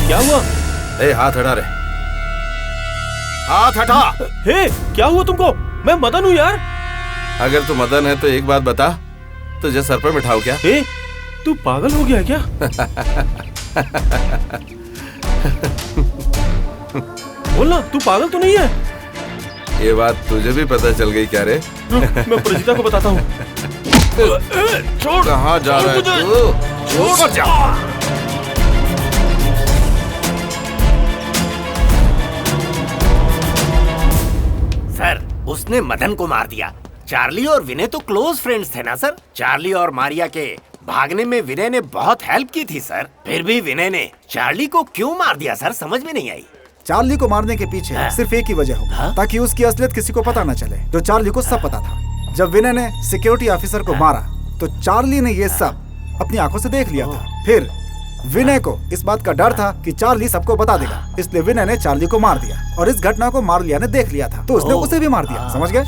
क्या हुआ? ए, हाथ हटा रे, हाथ हटा। हे, क्या हुआ तुमको? मैं मदन हूँ यार। अगर तू मदन है तो एक बात बता, तुझे सर पर बिठाऊं क्या? तू पागल हो गया क्या? बोलना, तू पागल तो नहीं है? ये बात तुझे भी पता चल गई क्या रे? मैं परिजीता को बताता हूँ। छोड़, कहाँ जा रहा है तू? छोड़ जा। सर, उसने मदन को मार दिया। चार्ली और विनय तो क्लोज फ्रेंड्स थे ना सर। चार्ली और मारिया के भागने में विनय ने बहुत हेल्प की थी सर। फिर भी विनय ने चार्ली को क्यों मार दिया सर, समझ में नहीं आई। चार्ली को मारने के पीछे सिर्फ एक ही वजह होगी, ताकि उसकी असलियत किसी को पता न चले। जो चार्ली को सब पता था। जब विनय ने सिक्योरिटी ऑफिसर को मारा तो चार्ली ने ये सब अपनी आंखों से देख लिया था। फिर विनय को इस बात का डर था कि चार्ली सबको बता देगा, इसलिए विनय ने चार्ली को मार दिया। और इस घटना को मारिया ने देख लिया था, तो उसने उसे भी मार दिया। समझ गए?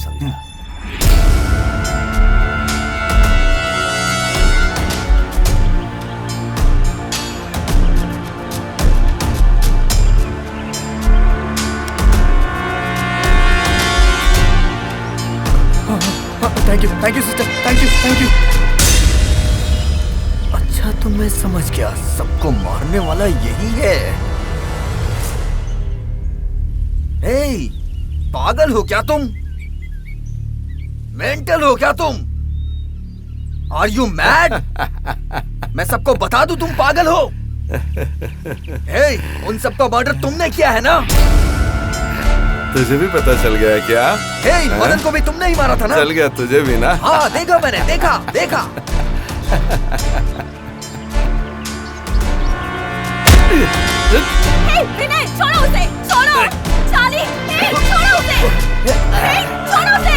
Thank you sister, thank you. अच्छा तो मैं समझ गया, सबको मारने वाला यही है। हे, पागल हो क्या तुम? मेंटल हो क्या तुम? Are you mad? मैं सबको बता दूं तुम पागल हो? हे, उन सबका मर्डर तुमने किया है ना? तुझे भी पता चल गया क्या? हे, मदन को भी तुमने ही मारा था ना? चल गया तुझे भी ना? हाँ, देखा मैंने, देखा। हे, विनय, छोड़ो उसे, छोड़ो। चार्ली, हे, छोड़ो उसे। हे, छोड़ो उसे।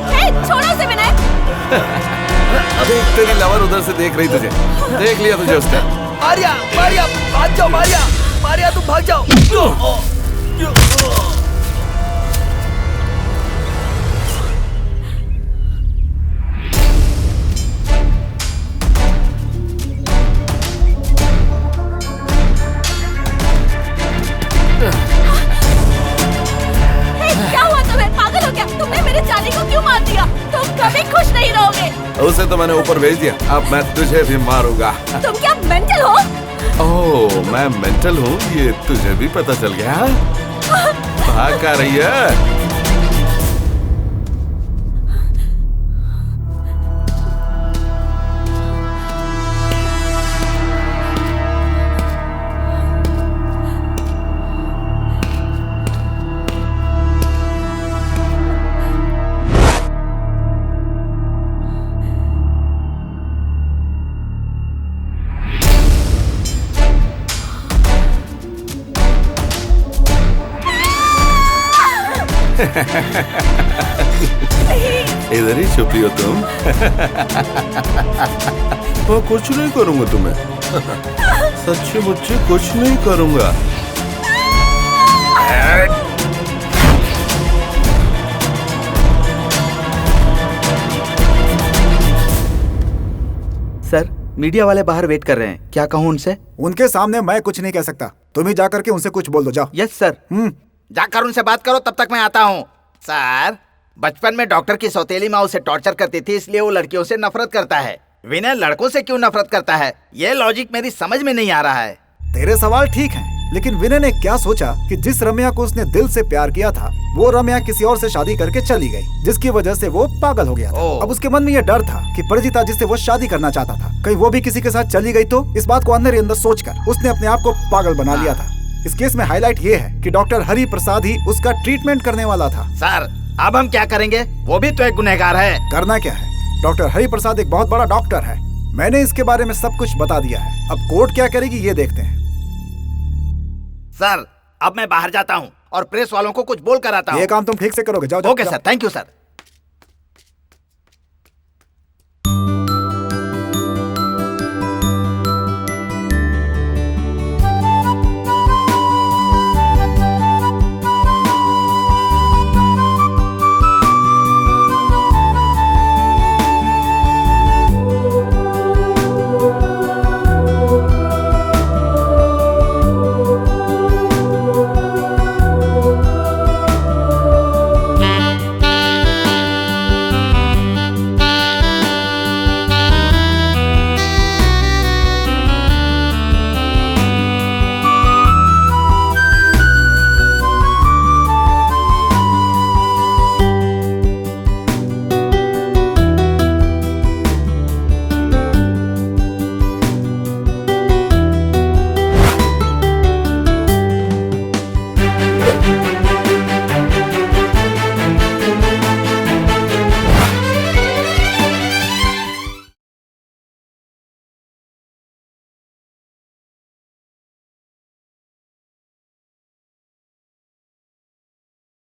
हे, छोड़ो उसे विनय। देख, तेरी लवर उधर से देख रही तुझे। देख लिया तुझे उसने। मारिया, भाग जाओ मारिया, तुम भाग जाओ। क्या हुआ तुम्हें? पागल हो क्या? तुमने मेरे चार्ली को क्यों मार दिया? तुम कभी खुश नहीं रहोगे। उसे तो मैंने ऊपर भेज दिया, अब मैं तुझे भी मारूंगा। तुम क्या मेंटल हो? ओह, मैं मेंटल हूँ, ये तुझे भी पता चल गया? भाग कर रही है? इधर ही छुपी हो तुम। मैं कुछ नहीं करूंगा तुम्हें। सच्ची मुझे कुछ नहीं करूंगा। सर, मीडिया वाले बाहर वेट कर रहे हैं, क्या कहूँ उनसे? उनके सामने मैं कुछ नहीं कह सकता, तुम ही जाकर के उनसे कुछ बोल दो, जाओ। Yes sir. जाकर उनसे बात करो, तब तक मैं आता हूँ। सर, बचपन में डॉक्टर की सौतेली माँ उसे टॉर्चर करती थी, इसलिए वो लड़कियों से नफरत करता है। विनय लड़कों से क्यों नफरत करता है, ये लॉजिक मेरी समझ में नहीं आ रहा है। तेरे सवाल ठीक हैं, लेकिन विनय ने क्या सोचा कि जिस रम्या को उसने दिल से प्यार किया था, वो रम्या किसी और से शादी करके चली गई, जिसकी वजह से वो पागल हो गया था। अब उसके मन में ये डर था कि परिजीता जिससे वो शादी करना चाहता था, कहीं वो भी किसी के साथ चली गई तो। इस बात को अंदर ही अंदर सोचकर उसने अपने आप को पागल बना लिया था। इस केस में हाईलाइट ये है कि डॉक्टर हरि प्रसाद ही उसका ट्रीटमेंट करने वाला था। सर, अब हम क्या करेंगे? वो भी तो एक गुनहगार है। करना क्या है? डॉक्टर हरि प्रसाद एक बहुत बड़ा डॉक्टर है, मैंने इसके बारे में सब कुछ बता दिया है। अब कोर्ट क्या करेगी ये देखते हैं। सर, अब मैं बाहर जाता हूँ और प्रेस वालों को कुछ बोल कर आता हूँ। ये काम तुम ठीक से करोगे, जाओ। Okay sir, thank you sir.